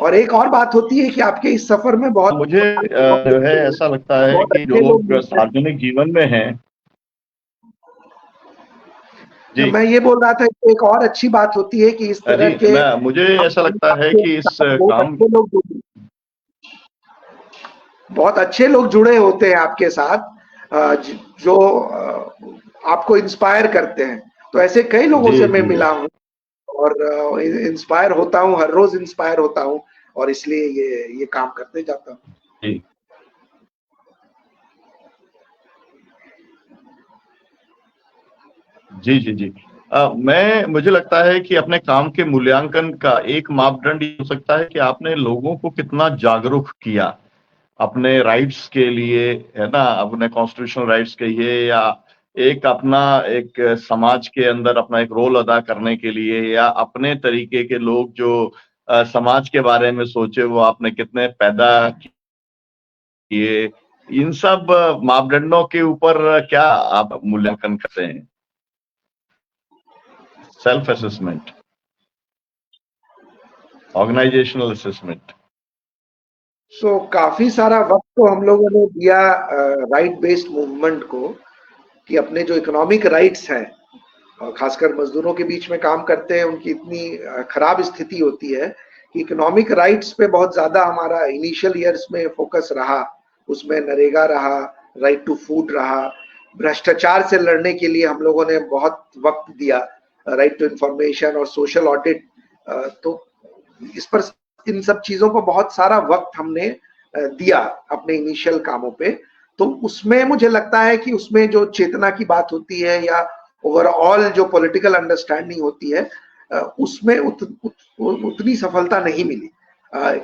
और एक और बात होती है कि आपके इस सफर में बहुत मुझे जो है ऐसा लगता है कि जो लोग सार्वजनिक जीवन में हैं, जी मैं ये बोल रहा था कि एक और अच्छी बात होती है कि इस तरह के मुझे ऐसा लगता है कि इस काम बहुत अच्छे लोग जुड़े होते हैं आपके साथ, जो आपको इंस्पायर करते हैं। तो ऐसे कई लोगों से मैं मिला हूँ और इंस्पायर होता हूँ, हर रोज इंस्पायर होता हूँ, और इसलिए ये काम करते जाता हूँ। जी जी जी मुझे लगता है कि अपने काम के मूल्यांकन का एक मापदंड ये हो सकता है कि आपने लोगों को कितना जागरूक किया अपने राइट्स के लिए, है ना, अपने कॉन्स्टिट्यूशनल राइट्स के लिए, या एक अपना एक समाज के अंदर अपना एक रोल अदा करने के लिए, या अपने तरीके के लोग जो समाज के बारे में सोचे वो आपने कितने पैदा किए। इन सब मापदंडों के ऊपर क्या आप मूल्यांकन करते हैं? Self assessment, organisational assessment. So काफी सारा वक्त तो हम लोगों ने दिया राइट बेस्ड मूवमेंट को, कि अपने जो इकोनॉमिक राइट्स हैं, खासकर मजदूरों के बीच में काम करते हैं, उनकी इतनी खराब स्थिति होती है कि इकोनॉमिक राइट्स पे बहुत ज्यादा हमारा इनिशियल ईयर्स में फोकस रहा। उसमें नरेगा रहा, राइट टू फूड रहा, भ्रष्टाचार से लड़ने के लिए हम लोगों ने बहुत वक्त दिया, राइट टू इंफॉर्मेशन और सोशल ऑडिट। तो इस पर, इन सब चीजों पर बहुत सारा वक्त हमने दिया अपने इनिशियल कामों पे। तो उसमें मुझे लगता है कि उसमें जो चेतना की बात होती है या ओवरऑल जो पॉलिटिकल अंडरस्टैंडिंग होती है, उसमें उतनी सफलता नहीं मिली,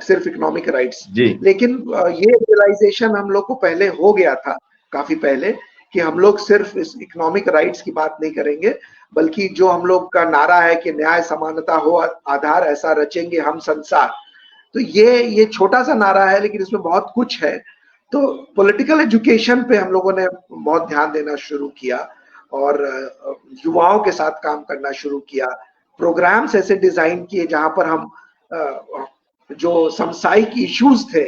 सिर्फ इकोनॉमिक राइट्स। लेकिन ये रियलाइजेशन हम लोग को पहले हो गया था, काफी पहले, कि हम लोग सिर्फ इस इकोनॉमिक राइट्स की बात नहीं करेंगे, बल्कि जो हम लोग का नारा है कि न्याय समानता हो आधार, ऐसा रचेंगे हम संसार। तो ये छोटा सा नारा है, लेकिन इसमें बहुत कुछ है। तो पॉलिटिकल एजुकेशन पे हम लोगों ने बहुत ध्यान देना शुरू किया, और युवाओं के साथ काम करना शुरू किया। प्रोग्राम्स ऐसे डिजाइन किए जहां पर हम जो सामुदायिक इश्यूज थे,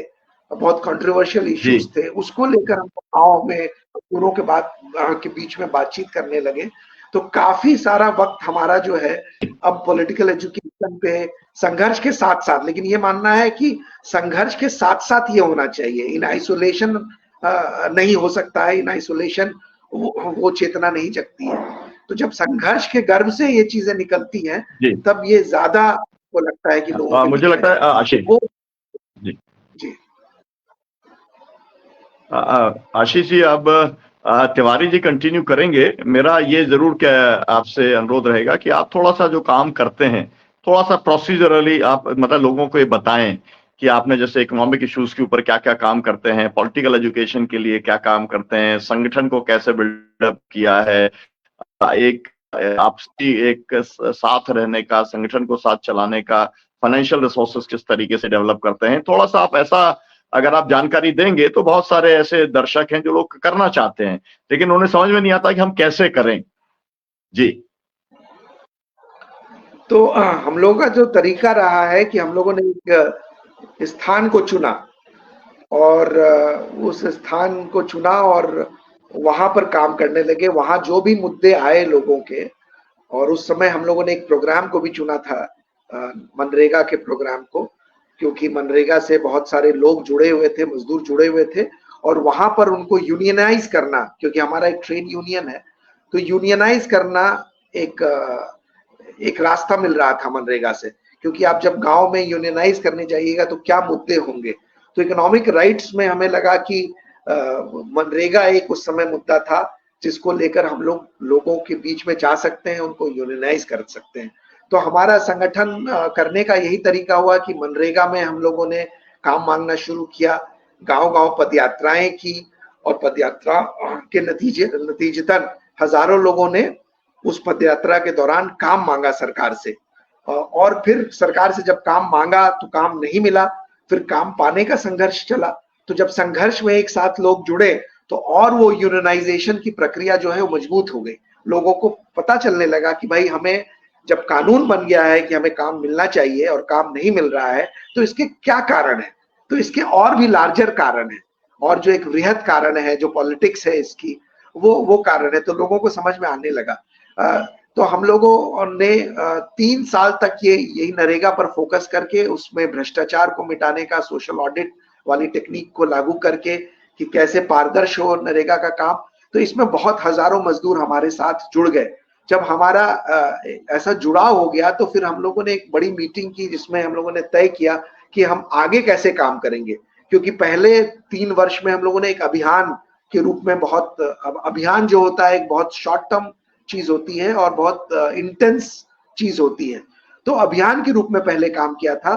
बहुत कंट्रोवर्शियल इश्यूज थे, उसको लेकर हम गाँव में पूरों के बीच में बातचीत करने लगे। तो काफी सारा वक्त हमारा जो है अब पॉलिटिकल एजुकेशन पे, संघर्ष के साथ साथ, लेकिन ये मानना है कि संघर्ष के साथ साथ ये होना चाहिए, इन आइसोलेशन नहीं हो सकता है, इन आइसोलेशन वो चेतना नहीं जगती है। तो जब संघर्ष के गर्भ से ये चीजें निकलती हैं, तब ये ज्यादा को लगता है कि लोगों मुझे लगता है आशीष, जी आशीष जी, अब तिवारी जी कंटिन्यू करेंगे। मेरा ये जरूर क्या आपसे अनुरोध रहेगा कि आप थोड़ा सा जो काम करते हैं, थोड़ा सा प्रोसीजरली आप मतलब लोगों को ये बताएं कि आपने जैसे इकोनॉमिक इश्यूज के ऊपर क्या क्या काम करते हैं, पॉलिटिकल एजुकेशन के लिए क्या काम करते हैं, संगठन को कैसे बिल्डअप किया है, एक आपसी एक साथ रहने का, संगठन को साथ चलाने का, फाइनेंशियल रिसोर्सेज किस तरीके से डेवलप करते हैं। थोड़ा सा आप ऐसा अगर आप जानकारी देंगे तो बहुत सारे ऐसे दर्शक हैं जो लोग करना चाहते हैं लेकिन उन्हें समझ में नहीं आता कि हम कैसे करें। जी। तो हम लोगों का जो तरीका रहा है कि हम लोगों ने एक स्थान को चुना और उस स्थान को चुना और वहां पर काम करने लगे। वहां जो भी मुद्दे आए लोगों के, और उस समय हम लोगों ने एक प्रोग्राम को भी चुना था, मनरेगा के प्रोग्राम को, क्योंकि मनरेगा से बहुत सारे लोग जुड़े हुए थे, मजदूर जुड़े हुए थे, और वहां पर उनको यूनियनाइज करना, क्योंकि हमारा एक ट्रेड यूनियन है, तो यूनियनाइज करना एक रास्ता मिल रहा था मनरेगा से। क्योंकि आप जब गांव में यूनियनाइज करने जाइएगा तो क्या मुद्दे होंगे, तो इकोनॉमिक राइट्स में हमें लगा कि मनरेगा एक उस समय मुद्दा था जिसको लेकर हम लोगों के बीच में जा सकते हैं, उनको यूनियनाइज कर सकते हैं। तो हमारा संगठन करने का यही तरीका हुआ कि मनरेगा में हम लोगों ने काम मांगना शुरू किया, गांव-गांव पदयात्राएं की, और पदयात्रा के नतीजतन हजारों लोगों ने उस पदयात्रा के दौरान काम मांगा सरकार से। और फिर सरकार से जब काम मांगा तो काम नहीं मिला, फिर काम पाने का संघर्ष चला। तो जब संघर्ष में एक साथ लोग जुड़े तो और वो यूनियनाइजेशन की प्रक्रिया जो है वो मजबूत हो गई। लोगों को पता चलने लगा कि भाई हमें जब कानून बन गया है कि हमें काम मिलना चाहिए और काम नहीं मिल रहा है तो इसके क्या कारण है, तो इसके और भी लार्जर कारण है, और जो एक वृहद कारण है जो पॉलिटिक्स है इसकी, वो कारण है। तो लोगों को समझ में आने लगा। तो हम लोगों ने 3 साल तक यही नरेगा पर फोकस करके उसमें भ्रष्टाचार को मिटाने का, सोशल ऑडिट वाली टेक्निक को लागू करके कि कैसे पारदर्शी हो नरेगा का काम। तो इसमें बहुत हजारों मजदूर हमारे साथ जुड़ गए। जब हमारा ऐसा जुड़ाव हो गया तो फिर हम लोगों ने एक बड़ी मीटिंग की जिसमें हम लोगों ने तय किया कि हम आगे कैसे काम करेंगे। क्योंकि पहले 3 वर्ष में हम लोगों ने एक अभियान के रूप में अभियान जो होता है एक बहुत शॉर्ट टर्म चीज होती है और बहुत इंटेंस चीज होती है, तो अभियान के रूप में पहले काम किया था।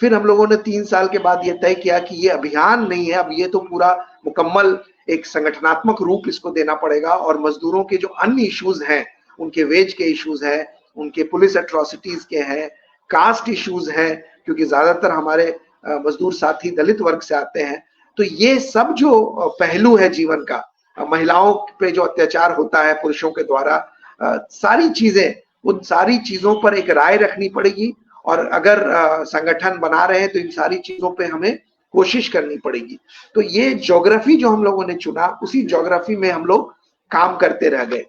फिर हम लोगों ने 3 साल के बाद ये तय किया कि ये अभियान नहीं है, अब ये तो पूरा मुकम्मल एक संगठनात्मक रूप इसको देना पड़ेगा, और मजदूरों के जो अन्य इश्यूज हैं, उनके वेज के इश्यूज हैं, उनके पुलिस एट्रोसिटीज के हैं, कास्ट इश्यूज हैं, क्योंकि ज्यादातर हमारे मजदूर साथी दलित वर्ग से आते हैं। तो ये सब जो पहलू है जीवन का, महिलाओं पे जो अत्याचार होता है पुरुषों के द्वारा, सारी चीजें, उन सारी चीजों पर एक राय रखनी पड़ेगी। और अगर संगठन बना रहे हैं तो इन सारी चीजों पे हमें कोशिश करनी पड़ेगी। तो ये ज्योग्राफी जो हम लोगों ने चुना, उसी ज्योग्राफी में हम लोग काम करते रह गए,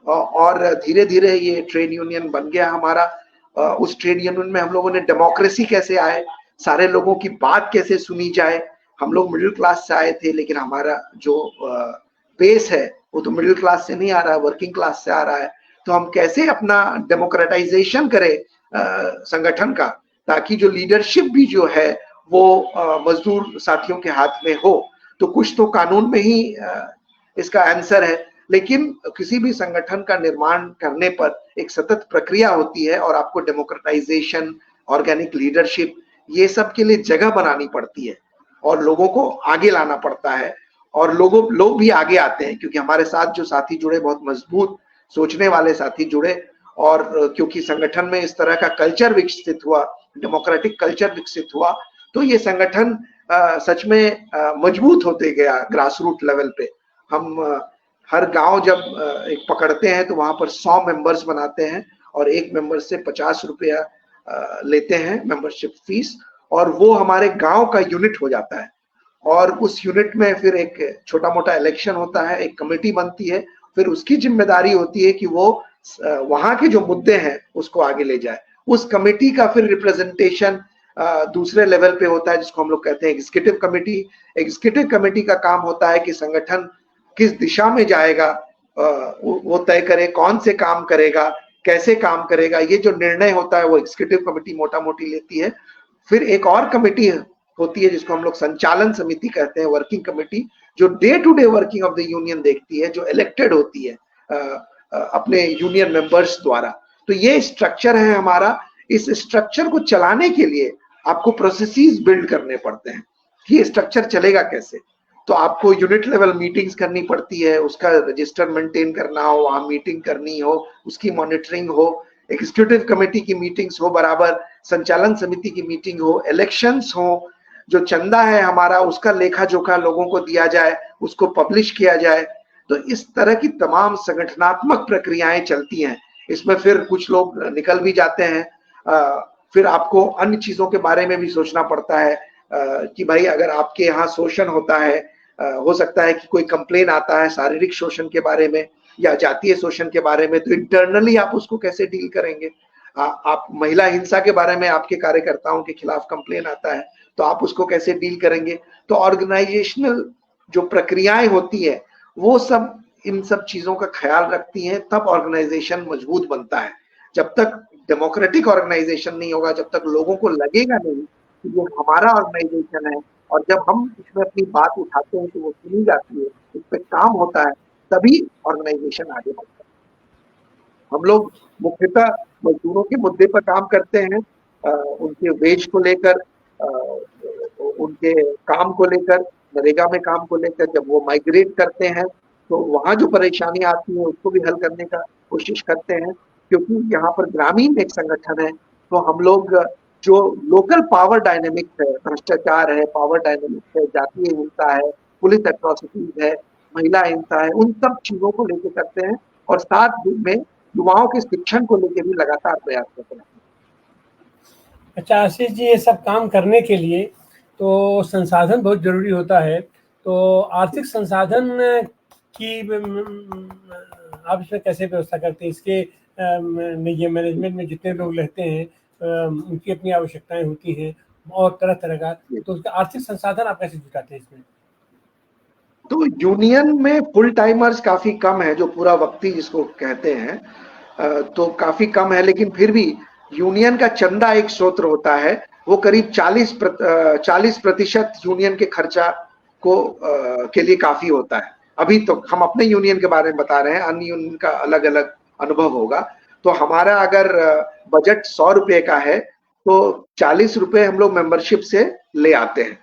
और धीरे धीरे ये ट्रेड यूनियन बन गया हमारा। उस ट्रेड यूनियन में हम लोगों ने डेमोक्रेसी कैसे आए, सारे लोगों की बात कैसे सुनी जाए। हम लोग मिडिल क्लास से आए थे, लेकिन हमारा जो बेस है वो तो मिडिल क्लास से नहीं आ रहा है, वर्किंग क्लास से आ रहा है। तो हम कैसे अपना डेमोक्रेटाइजेशन करें संगठन का, ताकि जो लीडरशिप भी जो है वो मजदूर साथियों के हाथ में हो। तो कुछ तो कानून में ही इसका आंसर है, लेकिन किसी भी संगठन का निर्माण करने पर एक सतत प्रक्रिया होती है, और आपको डेमोक्रेटाइजेशन, ऑर्गेनिक लीडरशिप, ये सब के लिए जगह बनानी पड़ती है और लोगों को आगे लाना पड़ता है। और लोग भी आगे आते हैं, क्योंकि हमारे साथ जो साथी जुड़े बहुत मजबूत सोचने वाले साथी जुड़े, और क्योंकि संगठन में इस तरह का कल्चर विकसित हुआ, डेमोक्रेटिक कल्चर विकसित हुआ, तो ये संगठन सच में मजबूत होते गया ग्रास रूट लेवल पे। हम हर गांव जब एक पकड़ते हैं तो वहां पर 100 मेंबर्स बनाते हैं, और एक मेंबर से 50 रुपया लेते हैं मेंबरशिप फीस, और वो हमारे गांव का यूनिट हो जाता है। और उस यूनिट में फिर एक छोटा मोटा इलेक्शन होता है, एक कमेटी बनती है, फिर उसकी जिम्मेदारी होती है कि वो वहां के जो मुद्दे हैं उसको आगे ले जाए। उस कमेटी का फिर रिप्रेजेंटेशन दूसरे लेवल पे होता है, जिसको हम लोग कहते हैं एग्जीक्यूटिव कमेटी। एग्जीक्यूटिव कमेटी का काम होता है कि संगठन किस दिशा में जाएगा वो तय करे, कौन से काम करेगा, कैसे काम करेगा, ये जो निर्णय होता है वो एग्जीक्यूटिव कमेटी मोटा मोटी लेती है। फिर एक और कमेटी होती है जिसको हम लोग संचालन समिति कहते हैं, वर्किंग कमेटी, जो day to day working of the union देखती है, जो इलेक्टेड होती है अपने यूनियन मेंबर्स द्वारा। तो ये स्ट्रक्चर है हमारा। इस स्ट्रक्चर को चलाने के लिए आपको प्रोसेसेस बिल्ड करने पड़ते हैं कि ये स्ट्रक्चर चलेगा कैसे। तो आपको यूनिट लेवल मीटिंग्स करनी पड़ती है, उसका रजिस्टर मेंटेन करना हो, वहां मीटिंग करनी हो, उसकी मॉनिटरिंग हो, एग्जीक्यूटिव कमेटी की मीटिंग्स हो बराबर, संचालन समिति की मीटिंग हो, इलेक्शंस हो, जो चंदा है हमारा उसका लेखा जोखा लोगों को दिया जाए, उसको पब्लिश किया जाए। तो इस तरह की तमाम संगठनात्मक प्रक्रियाएं चलती हैं। इसमें फिर कुछ लोग निकल भी जाते हैं। फिर आपको अन्य चीजों के बारे में भी सोचना पड़ता है कि भाई अगर आपके यहाँ शोषण होता है, हो सकता है कि कोई कंप्लेन आता है शारीरिक शोषण के बारे में या जातीय शोषण के बारे में, तो इंटरनली आप उसको कैसे डील करेंगे। आप महिला हिंसा के बारे में आपके कार्यकर्ताओं के खिलाफ कंप्लेन आता है, तो आप उसको कैसे डील करेंगे। तो ऑर्गेनाइजेशनल जो प्रक्रियाएं होती है वो सब इन सब चीजों का ख्याल रखती हैं, तब ऑर्गेनाइजेशन मजबूत बनता है। जब तक डेमोक्रेटिक ऑर्गेनाइजेशन नहीं होगा, जब तक लोगों को लगेगा नहीं कि ये हमारा ऑर्गेनाइजेशन है और जब हम इसमें अपनी बात उठाते हैं तो वो सुनी जाती है, इस पर काम होता है, तभी ऑर्गेनाइजेशन आगे बढ़ता है। हम लोग मुख्यतः मजदूरों के मुद्दे पर काम करते हैं, उनके वेज को लेकर, उनके काम को लेकर, नरेगा में काम को लेकर। जब वो माइग्रेट करते हैं तो वहां जो परेशानी आती है उसको भी हल करने का कोशिश करते हैं, क्योंकि यहाँ पर ग्रामीण एक संगठन है। तो हम लोग जो लोकल पावर डायनेमिक्स है, भ्रष्टाचार है, पावर डायनेमिक्स है, जातीय हिंसा है, पुलिस एट्रोसिटीज है, महिला हिंसा है, उन सब चीजों को लेकर करते हैं और साथ में युवाओं के शिक्षण को लेकर भी लगातार प्रयास करते हैं। अच्छा आशीष जी, ये सब काम करने के लिए तो संसाधन बहुत जरूरी होता है। तो आर्थिक संसाधन की आप इसमें कैसे व्यवस्था करते हैं? इसके ये मैनेजमेंट में जितने लोग रहते हैं उनकी अपनी आवश्यकताएं होती हैं और तरह तरह का, तो उसका आर्थिक संसाधन आप कैसे जुटाते हैं इसमें? तो यूनियन में फुल टाइमर्स काफी कम है, जो पूरा वक्ती जिसको कहते हैं, तो काफी कम है। लेकिन फिर भी यूनियन का चंदा एक स्रोत होता है, वो करीब 40% यूनियन के खर्चा को के लिए काफी होता है। अभी तो हम अपने यूनियन के बारे में बता रहे हैं, अन्य यूनियन का अलग अलग अनुभव होगा। तो हमारा अगर बजट 100 रुपए का है तो 40 रुपए हम लोग मेंबरशिप से ले आते हैं।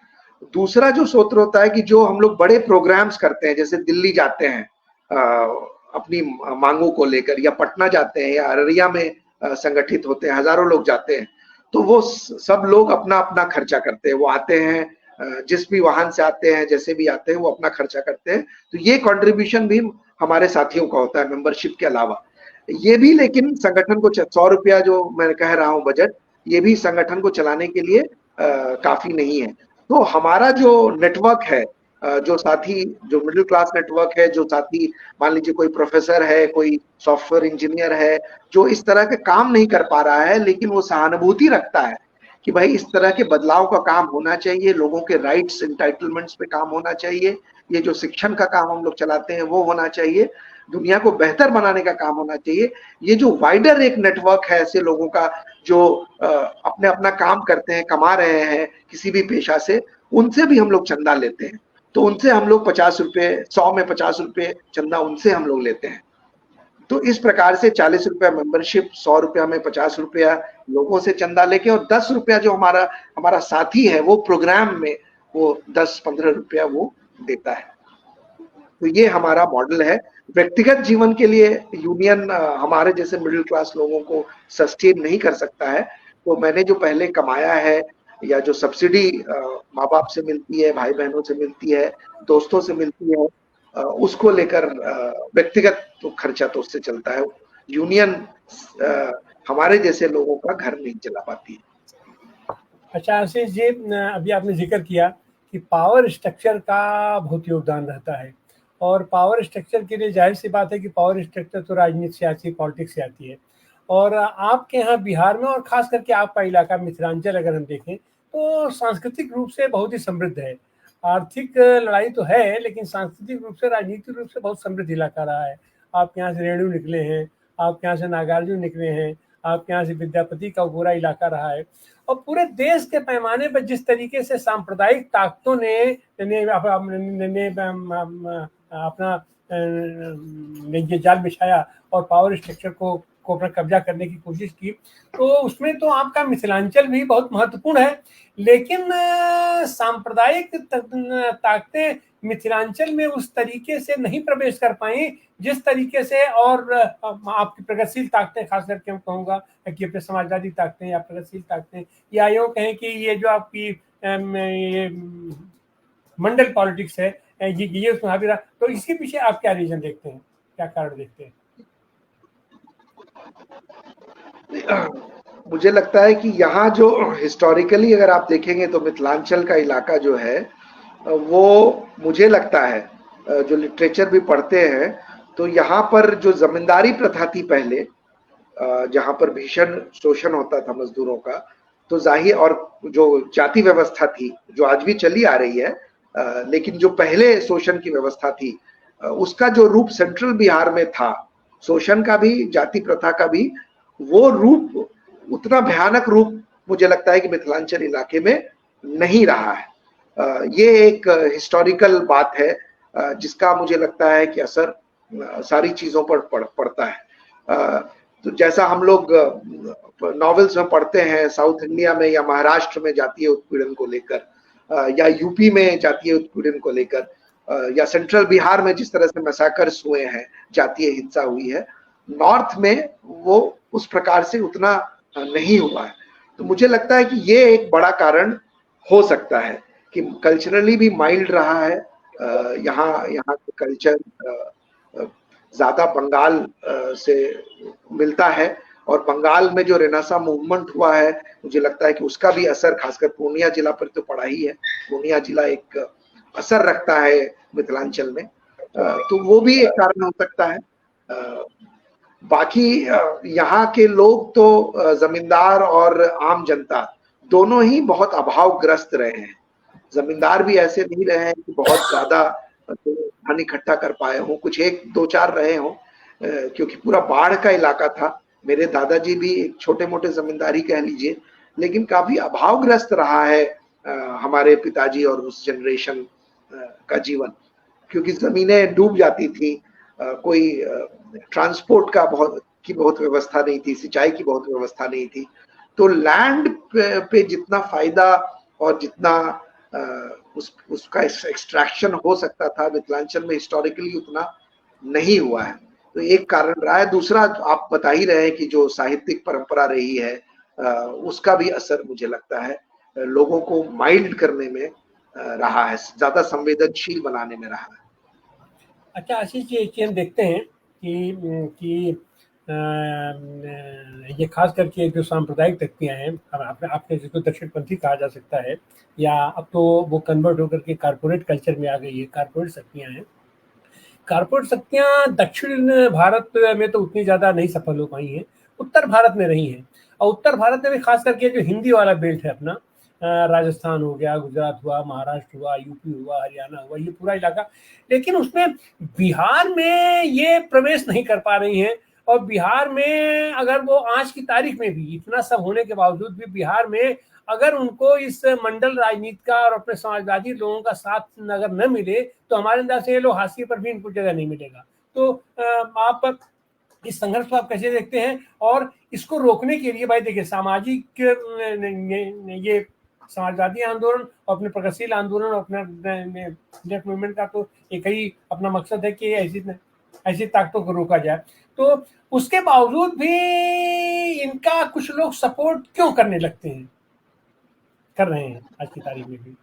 दूसरा जो स्रोत होता है कि जो हम लोग बड़े प्रोग्राम्स करते हैं, जैसे दिल्ली जाते हैं अपनी मांगों को लेकर, या पटना जाते हैं, या अररिया में संगठित होते हैं, हजारों लोग जाते हैं, तो वो सब लोग अपना अपना खर्चा करते हैं। वो आते हैं जिस भी वाहन से आते हैं, जैसे भी आते हैं, वो अपना खर्चा करते हैं। तो ये कंट्रीब्यूशन भी हमारे साथियों का होता है मेंबरशिप के अलावा। ये भी लेकिन संगठन को 100 रुपया जो मैं कह रहा हूँ बजट, ये भी संगठन को चलाने के लिए काफी नहीं है। तो हमारा जो नेटवर्क है, जो साथी, जो मिडिल क्लास नेटवर्क है, जो साथी मान लीजिए कोई प्रोफेसर है, कोई सॉफ्टवेयर इंजीनियर है, जो इस तरह के काम नहीं कर पा रहा है, लेकिन वो सहानुभूति रखता है कि भाई इस तरह के बदलाव का काम होना चाहिए, लोगों के राइट्स एंटाइटलमेंट्स पे काम होना चाहिए, ये जो शिक्षण का काम हम लोग चलाते हैं वो होना चाहिए, दुनिया को बेहतर बनाने का काम होना चाहिए। ये जो वाइडर एक नेटवर्क है ऐसे लोगों का जो अपने अपना काम करते हैं, कमा रहे हैं किसी भी पेशा से, उनसे भी हम लोग चंदा लेते हैं। तो उनसे हम लोग 50 रुपए, 100 में 50 रुपए चंदा उनसे हम लोग लेते हैं। तो इस प्रकार से 40 रुपया मेंबरशिप, 100 रुपया में 50 रुपया लोगों से चंदा लेके, और 10 रुपया जो हमारा साथी है वो प्रोग्राम में वो 10-15 रुपया वो देता है। तो ये हमारा मॉडल है। व्यक्तिगत जीवन के लिए यूनियन हमारे जैसे मिडिल क्लास लोगों को सस्टेन नहीं कर सकता है। तो मैंने जो पहले कमाया है, या जो सब्सिडी माँ बाप से मिलती है, भाई बहनों से मिलती है, दोस्तों से मिलती है, उसको लेकर व्यक्तिगत तो खर्चा तो उससे चलता है। यूनियन हमारे जैसे लोगों का घर नहीं चला पाती है। अच्छा आशीष जी, अभी आपने जिक्र किया कि पावर स्ट्रक्चर का बहुत योगदान रहता है, और पावर स्ट्रक्चर के लिए जाहिर सी बात है कि पावर स्ट्रक्चर तो राजनीति से आती है, पॉलिटिक्स से आती है। और आपके यहाँ बिहार में, और खास करके आपका इलाका मिथिलांचल अगर हम देखें तो सांस्कृतिक रूप से बहुत ही समृद्ध है। आर्थिक लड़ाई तो है, लेकिन सांस्कृतिक रूप से, राजनीतिक रूप से बहुत समृद्ध इलाका रहा है। आपके यहाँ से रेणु निकले हैं, आपके यहाँ से नागार्जुन निकले हैं, आपके यहाँ से विद्यापति का पूरा इलाका रहा है, और पूरे देश के पैमाने पर जिस तरीके से सांप्रदायिक ताकतों ने अपना ये जाल बिछाया और पावर स्ट्रक्चर को अपना कब्जा करने की कोशिश की, तो उसमें तो आपका मिथिलांचल भी बहुत महत्वपूर्ण है। लेकिन सांप्रदायिक ताकतें मिथिलांचल में उस तरीके से नहीं प्रवेश कर पाई जिस तरीके से, और आपकी प्रगतिशील ताकतें, खास करके मैं कहूँगा कि अपने समाजवादी ताकतें या प्रगतिशील ताकतें, या यूँ कहें कि ये जो आपकी ये मंडल पॉलिटिक्स है, ये उसमें हावी रहा। तो इसके पीछे आप क्या रीजन देखते हैं, क्या कारण देखते हैं? मुझे लगता है कि यहाँ जो हिस्टोरिकली अगर आप देखेंगे तो मिथिलांचल का इलाका जो है वो, मुझे लगता है जो लिटरेचर भी पढ़ते हैं तो यहाँ पर जो जमींदारी प्रथा थी पहले, जहाँ पर भीषण शोषण होता था मजदूरों का, तो जाहिर, और जो जाति व्यवस्था थी जो आज भी चली आ रही है, लेकिन जो पहले शोषण की व्यवस्था थी उसका जो रूप सेंट्रल बिहार में था, शोषण का भी जाति प्रथा का भी, वो रूप, उतना भयानक रूप मुझे लगता है कि मिथिलांचल इलाके में नहीं रहा है। ये एक हिस्टोरिकल बात है जिसका मुझे लगता है कि असर सारी चीजों पर पड़ता है। तो जैसा हम लोग नॉवेल्स में पढ़ते हैं साउथ इंडिया में या महाराष्ट्र में जातीय उत्पीड़न को लेकर, या यूपी में जातीय उत्पीड़न को लेकर, या सेंट्रल बिहार में जिस तरह से मैसाकर्स हुए हैं, जातीय हिंसा हुई है, नॉर्थ में वो उस प्रकार से उतना नहीं हुआ है। तो मुझे लगता है कि ये एक बड़ा कारण हो सकता है कि कल्चरली भी माइल्ड रहा है। यहाँ का कल्चर ज्यादा बंगाल से मिलता है, और बंगाल में जो रेनेसां मूवमेंट हुआ है, मुझे लगता है कि उसका भी असर खासकर पूर्णिया जिला पर तो पड़ा ही है। पूर्णिया जिला एक असर रखता है मिथिलांचल में, तो वो भी एक कारण हो सकता है। बाकी यहाँ के लोग तो जमींदार और आम जनता दोनों ही बहुत अभावग्रस्त रहे हैं। जमींदार भी ऐसे नहीं रहे हैं कि बहुत ज्यादा धन इकट्ठा कर पाए हों, कुछ एक दो चार रहे हों, क्योंकि पूरा बाढ़ का इलाका था। मेरे दादाजी भी एक छोटे मोटे जमींदारी कह लीजिए, लेकिन काफी अभावग्रस्त रहा है हमारे पिताजी और उस जनरेशन का जीवन, क्योंकि जमीनें डूब जाती थी, कोई ट्रांसपोर्ट का बहुत व्यवस्था नहीं थी, सिंचाई की बहुत व्यवस्था नहीं थी। तो लैंड पे जितना फायदा और जितना उसका एक्सट्रैक्शन हो सकता था मिथिलांचल में हिस्टोरिकली उतना नहीं हुआ है। तो एक कारण रहा है। दूसरा, आप बता ही रहे हैं कि जो साहित्यिक परंपरा रही है उसका भी असर मुझे लगता है लोगों को माइल्ड करने में रहा है, ज्यादा संवेदनशील बनाने में रहा है। अच्छा आशीष जी, हम देखते हैं कि ये खास करके जो सांप्रदायिक शक्तियाँ हैं, आपने जिसको दक्षिणपंथी कहा जा सकता है, या अब तो वो कन्वर्ट होकर के कारपोरेट कल्चर में आ गई है, कारपोरेट शक्तियाँ हैं। कारपोरेट शक्तियाँ दक्षिण भारत में तो उतनी ज़्यादा नहीं सफल हो पाई हैं, उत्तर भारत में रही हैं। और उत्तर भारत में भी खास करके जो हिंदी वाला बेल्ट है अपना, राजस्थान हो गया, गुजरात हुआ, महाराष्ट्र हुआ, यूपी हुआ, हरियाणा हुआ, ये पूरा इलाका, लेकिन उसमें बिहार में ये प्रवेश नहीं कर पा रही हैं। और बिहार में अगर वो आज की तारीख में भी इतना सब होने के बावजूद भी बिहार में अगर उनको इस मंडल राजनीति का और अपने समाजवादी लोगों का साथ अगर न मिले तो हमारे अंदाज से ये लोग हाशिए पर भी इनको जगह नहीं मिलेगा। तो आप इस संघर्ष को आप कैसे देखते हैं, और इसको रोकने के लिए भाई देखिए सामाजिक ये समाजवादी आंदोलन और अपने प्रगतिशील आंदोलन और अपना नेट मूवमेंट का तो एक ही अपना मकसद है कि ऐसी ताकतों को रोका जाए। तो उसके बावजूद भी इनका कुछ लोग सपोर्ट क्यों करने लगते हैं, कर रहे हैं आज की तारीख में भी?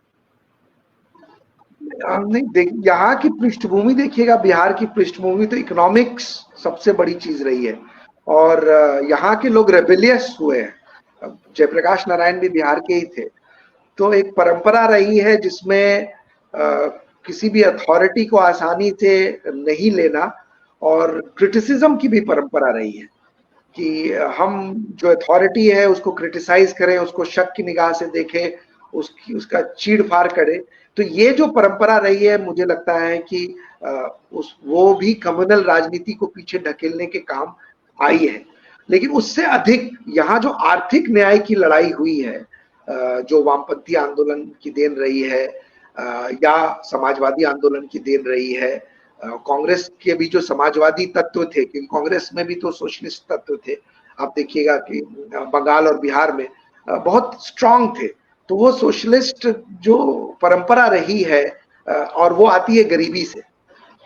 नहीं, यहाँ की पृष्ठभूमि देखिएगा, बिहार की पृष्ठभूमि तो इकोनॉमिक्स सबसे बड़ी चीज रही है, और यहाँ के लोग रेबेलियस हुए हैं। जयप्रकाश नारायण भी बिहार के ही थे। तो एक परंपरा रही है जिसमें किसी भी अथॉरिटी को आसानी से नहीं लेना, और क्रिटिसिज्म की भी परंपरा रही है कि हम जो अथॉरिटी है उसको क्रिटिसाइज करें, उसको शक की निगाह से देखें, उसका चीड़-फाड़ करें। तो ये जो परंपरा रही है, मुझे लगता है कि वो भी कम्युनल राजनीति को पीछे ढकेलने के काम आई है। लेकिन उससे अधिक यहाँ जो आर्थिक न्याय की लड़ाई हुई है, जो वामपंथी आंदोलन की देन रही है या समाजवादी आंदोलन की देन रही है, कांग्रेस के भी जो समाजवादी तत्व थे, क्योंकि कांग्रेस में भी तो सोशलिस्ट तत्व थे, आप देखिएगा कि बंगाल और बिहार में बहुत स्ट्रांग थे। तो वो सोशलिस्ट जो परंपरा रही है और वो आती है गरीबी से,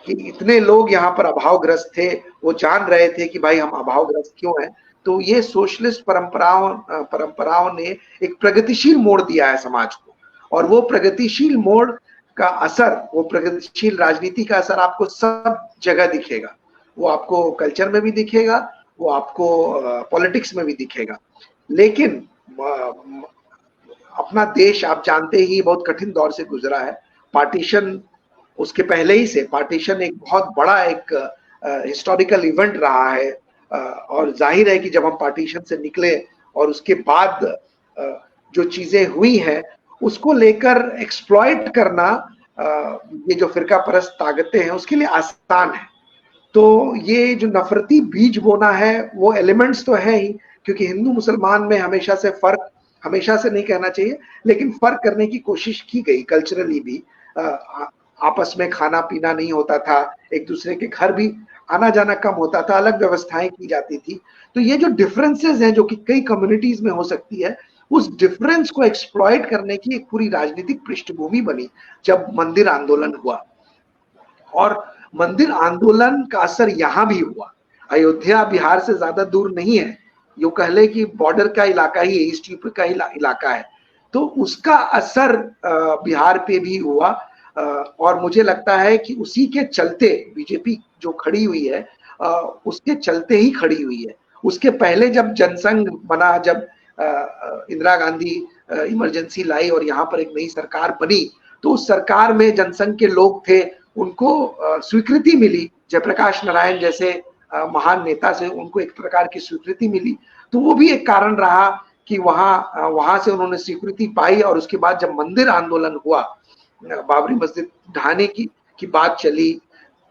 कि इतने लोग यहाँ पर अभावग्रस्त थे, वो जान रहे थे कि भाई हम अभावग्रस्त क्यों हैं। तो ये सोशलिस्ट परंपराओं ने एक प्रगतिशील मोड़ दिया है समाज को, और वो प्रगतिशील मोड़ का असर, वो प्रगतिशील राजनीति का असर आपको सब जगह दिखेगा। वो आपको कल्चर में भी दिखेगा, वो आपको पॉलिटिक्स में भी दिखेगा। लेकिन अपना देश आप जानते ही बहुत कठिन दौर से गुजरा है। पार्टीशन, उसके पहले ही से पार्टीशन एक बहुत बड़ा एक हिस्टोरिकल इवेंट रहा है, और जाहिर है कि जब हम पार्टीशन से निकले और उसके बाद जो चीजें हुई हैं उसको लेकर एक्सप्लॉइट करना, ये जो फिरका परस्त ताकतें हैं उसके लिए आसान है। तो ये जो नफरती बीज बोना है वो एलिमेंट्स तो है ही, क्योंकि हिंदू मुसलमान में हमेशा से फर्क, हमेशा से नहीं कहना चाहिए लेकिन फर्क करने की कोशिश की गई, कल्चरली भी आपस में खाना पीना नहीं होता था, एक दूसरे के घर भी आना जाना कम होता था, अलग व्यवस्थाएं की जाती थी। तो ये जो डिफरेंसेस हैं जो कि कई कम्युनिटीज में हो सकती है, उस डिफरेंस को एक्सप्लॉइट करने की एक पूरी राजनीतिक पृष्ठभूमि बनी जब मंदिर आंदोलन हुआ। और मंदिर आंदोलन का असर यहाँ भी हुआ। अयोध्या बिहार से ज्यादा दूर नहीं है, यो कह ले कि बॉर्डर का इलाका ही है, ईस्ट यूपी का इलाका है। तो उसका असर बिहार पे भी हुआ, और मुझे लगता है कि उसी के चलते बीजेपी जो खड़ी हुई है उसके चलते ही खड़ी हुई है। उसके पहले जब जनसंघ बना, जब इंदिरा गांधी इमरजेंसी लाई और यहाँ पर एक नई सरकार बनी, तो उस सरकार में जनसंघ के लोग थे, उनको स्वीकृति मिली, जयप्रकाश नारायण जैसे महान नेता से उनको एक प्रकार की स्वीकृति मिली। तो वो भी एक कारण रहा कि वहां से उन्होंने स्वीकृति पाई। और उसके बाद जब मंदिर आंदोलन हुआ, बाबरी मस्जिद ढाने की बात चली,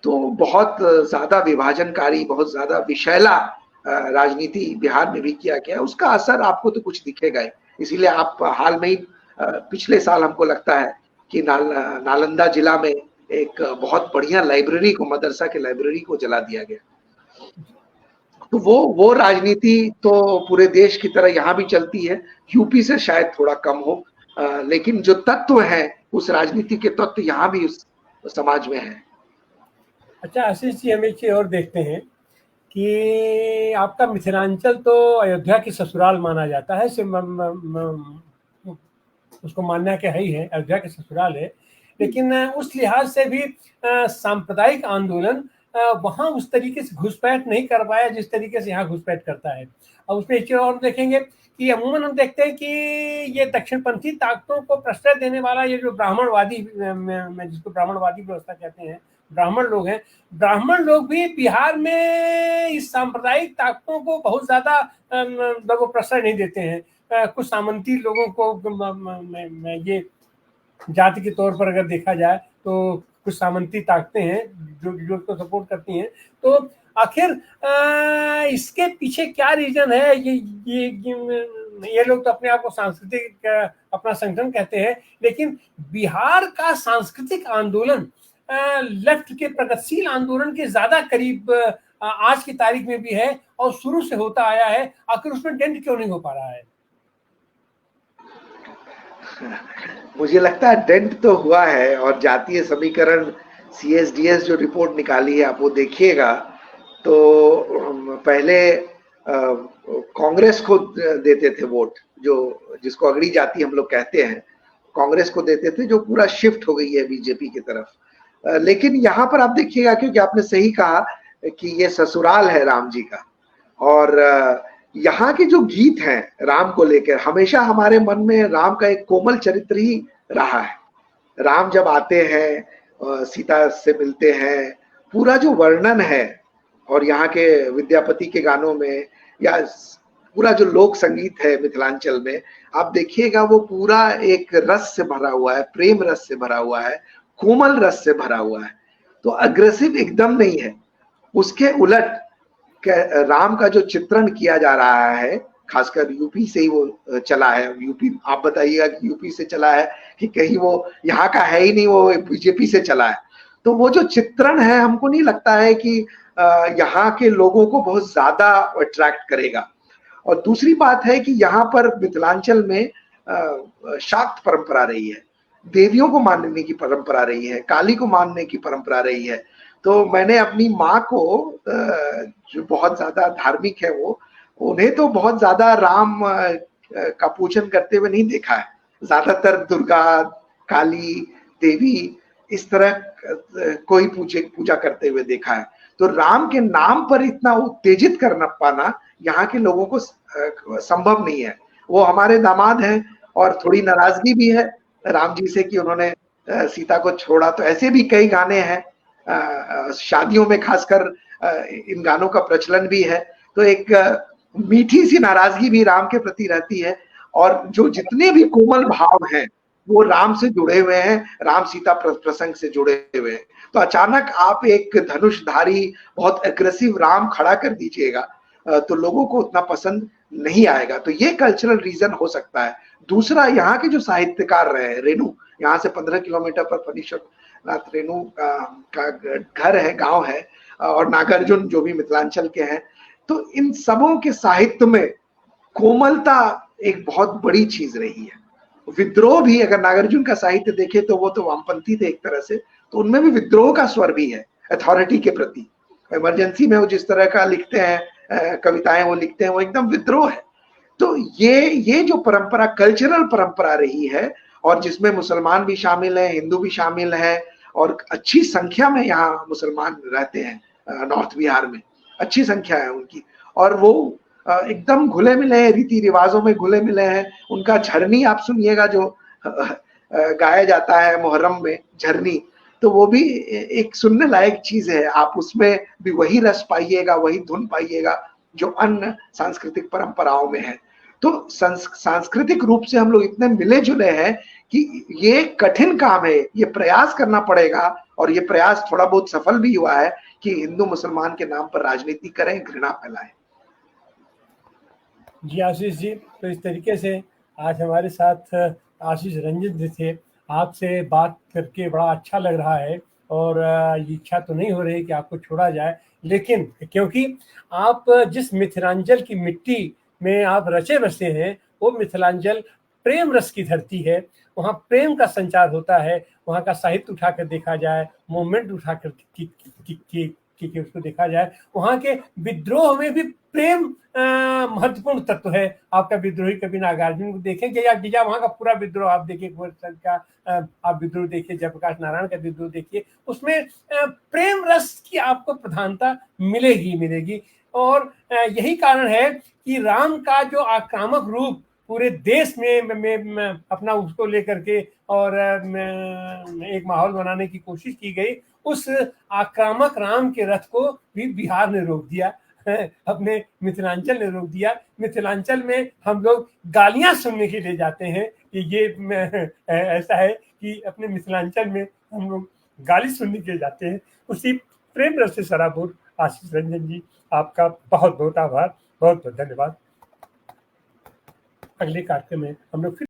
तो बहुत ज्यादा विभाजनकारी, बहुत ज्यादा विषैला राजनीति बिहार में भी किया गया। उसका असर आपको तो कुछ दिखेगा ही। इसीलिए आप हाल में ही पिछले साल हमको लगता है कि नालंदा जिला में एक बहुत बढ़िया लाइब्रेरी को, मदरसा के लाइब्रेरी को जला दिया गया। तो वो राजनीति तो पूरे देश की तरह यहाँ भी चलती है, यूपी से शायद थोड़ा कम हो, लेकिन जो तत्व है उस राजनीति के तत्व यहाँ भी उस समाज में है। अच्छा आशीष जी, हम एक चीज और देखते हैं कि आपका मिथिलांचल तो अयोध्या की ससुराल माना जाता है, उसको मानना क्या है ही है, अयोध्या के ससुराल है। लेकिन उस लिहाज से भी सांप्रदायिक आंदोलन वहाँ उस तरीके से घुसपैठ नहीं कर पाया जिस तरीके से यहाँ घुसपैठ करता है। और उसमें एक चीज और देखेंगे कि अमूमन हम देखते हैं कि ये दक्षिणपंथी ताकतों को प्रश्रय देने वाला ये जो ब्राह्मणवादी, मैं जिसको ब्राह्मणवादी व्यवस्था कहते हैं, ब्राह्मण लोग हैं, ब्राह्मण लोग भी बिहार में इस सांप्रदायिक ताकतों को बहुत ज्यादा वो प्रश्रय नहीं देते हैं। कुछ सामंती लोगों को ये जाति के तौर पर अगर देखा जाए तो कुछ सामंती ताकतें हैं जो तो सपोर्ट करती हैं। तो आखिर इसके पीछे क्या रीजन है? ये लोग तो अपने आप को सांस्कृतिक अपना संगठन कहते हैं, लेकिन बिहार का सांस्कृतिक आंदोलन लेफ्ट के प्रगतिशील आंदोलन के ज्यादा करीब आज की तारीख में भी है और शुरू से होता आया है। आखिर उसमें डेंट क्यों नहीं हो पा रहा है? मुझे लगता है डेंट तो हुआ है, और जातीय समीकरण CSDS जो रिपोर्ट निकाली है आप वो देखिएगा तो पहले कांग्रेस को देते थे वोट, जो जिसको अगड़ी जाति हम लोग कहते हैं, कांग्रेस को देते थे, जो पूरा शिफ्ट हो गई है बीजेपी की तरफ। लेकिन यहाँ पर आप देखिएगा, क्योंकि आपने सही कहा कि ये ससुराल है राम जी का, और यहाँ के जो गीत हैं राम को लेकर, हमेशा हमारे मन में राम का एक कोमल चरित्र ही रहा है। राम जब आते हैं, सीता से मिलते हैं, पूरा जो वर्णन है, और यहाँ के विद्यापति के गानों में या पूरा जो लोक संगीत है मिथिलांचल में, आप देखिएगा वो पूरा एक रस से भरा हुआ है, प्रेम रस से भरा हुआ है, कोमल रस से भरा हुआ है। तो अग्रेसिव एकदम नहीं है। उसके उलट राम का जो चित्रण किया जा रहा है, खासकर यूपी से ही वो चला है। यूपी, आप बताइएगा कि यूपी से चला है कि कहीं वो यहाँ का है ही नहीं, वो बीजेपी से चला है। तो वो जो चित्रण है, हमको नहीं लगता है कि यहाँ के लोगों को बहुत ज्यादा अट्रैक्ट करेगा। और दूसरी बात है कि यहाँ पर मिथिलांचल में शाक्त परंपरा रही है, देवियों को मानने की परंपरा रही है, काली को मानने की परंपरा रही है। तो मैंने अपनी माँ को, जो बहुत ज्यादा धार्मिक है, वो उन्हें तो बहुत ज्यादा राम का पूजन करते हुए नहीं देखा है। ज्यादातर दुर्गा, काली, देवी, इस तरह कोई पूजा करते हुए देखा है। तो राम के नाम पर इतना उत्तेजित करना पाना यहाँ के लोगों को संभव नहीं है। वो हमारे दामाद हैं और थोड़ी नाराजगी भी है राम जी से कि उन्होंने सीता को छोड़ा। तो ऐसे भी कई गाने हैं, शादियों में खासकर इन गानों का प्रचलन भी है। तो एक मीठी सी नाराजगी भी राम के प्रति रहती है। और जो जितने भी कोमल भाव हैं वो राम से जुड़े हुए हैं, राम सीता प्रसंग से जुड़े हुए हैं। तो अचानक आप एक धनुषधारी बहुत एग्रेसिव राम खड़ा कर दीजिएगा तो लोगों को उतना पसंद नहीं आएगा। तो ये कल्चरल रीजन हो सकता है। दूसरा, यहाँ के जो साहित्यकार रहे, रेणु, यहाँ से 15 किलोमीटर पर फणीश्वरनाथ रेणु का घर है, गांव है, और नागार्जुन जो भी मिथिलांचल के हैं। तो इन सबों के साहित्य में कोमलता एक बहुत बड़ी चीज रही है। विद्रोह भी, अगर नागार्जुन का साहित्य देखे तो वो तो वामपंथी थे एक तरह से, तो उनमें भी विद्रोह का स्वर भी है अथॉरिटी के प्रति। इमरजेंसी में वो जिस तरह का लिखते हैं, कविताएं वो लिखते हैं, वो एकदम विद्रोह है। तो ये जो परंपरा, कल्चरल परंपरा रही है, और जिसमें मुसलमान भी शामिल हैं, हिंदू भी शामिल हैं, और अच्छी संख्या में यहाँ मुसलमान रहते हैं नॉर्थ बिहार में, अच्छी संख्या है उनकी। और वो एकदम घुले मिले हैं, रीति रिवाजों में घुले मिले हैं। उनका झरनी आप सुनिएगा जो गाया जाता है मुहर्रम में, झरनी, तो वो भी एक सुनने लायक चीज है। आप उसमें भी वही रस पाइएगा, वही धुन पाइएगा जो अन्य सांस्कृतिक परंपराओं में है। तो सांस्कृतिक रूप से हम लोग इतने मिले जुले हैं कि ये कठिन काम है, ये प्रयास करना पड़ेगा। और ये प्रयास थोड़ा बहुत सफल भी हुआ है कि हिंदू मुसलमान के नाम पर राजनीति करें, घृणा फैलाएं। जी आशीष जी, तो इस तरीके से आज हमारे साथ आशीष रंजन जी थे। आपसे बात करके बड़ा अच्छा लग रहा है, और ये इच्छा तो नहीं हो रही कि आपको छोड़ा जाए, लेकिन क्योंकि आप जिस मिथिलांचल की मिट्टी में आप रचे बसे हैं, वो मिथिलांचल प्रेम रस की धरती है। वहाँ प्रेम का संचार होता है। वहाँ का साहित्य उठाकर देखा जाए, मूवमेंट उठाकर कि उसको देखा जाए, वहाँ के विद्रोह में भी प्रेम महत्वपूर्ण तत्व है। आपका विद्रोही कवि नागार्जुन को देखेंगे या वहाँ का पूरा विद्रोह आप देखिए, का आप विद्रोह देखिए, जयप्रकाश नारायण का विद्रोह देखिए, उसमें प्रेम रस की आपको प्रधानता मिलेगी। और यही कारण है कि राम का जो आक्रामक रूप पूरे देश में अपना उसको लेकर के और एक माहौल बनाने की कोशिश की गई, उस आक्रामक राम के रथ को भी बिहार ने रोक दिया, अपने मिथिलांचल ने रोक दिया। मिथिलांचल में हम लोग गालियां सुनने के लिए जाते हैं कि ये ऐसा है कि अपने मिथिलांचल में हम लोग गाली सुनने के लिए जाते हैं। उसी प्रेम रस से सराबोर आशीष रंजन जी, आपका बहुत बहुत आभार, बहुत बहुत धन्यवाद। अगले कार्यक्रम में हम लोग फिर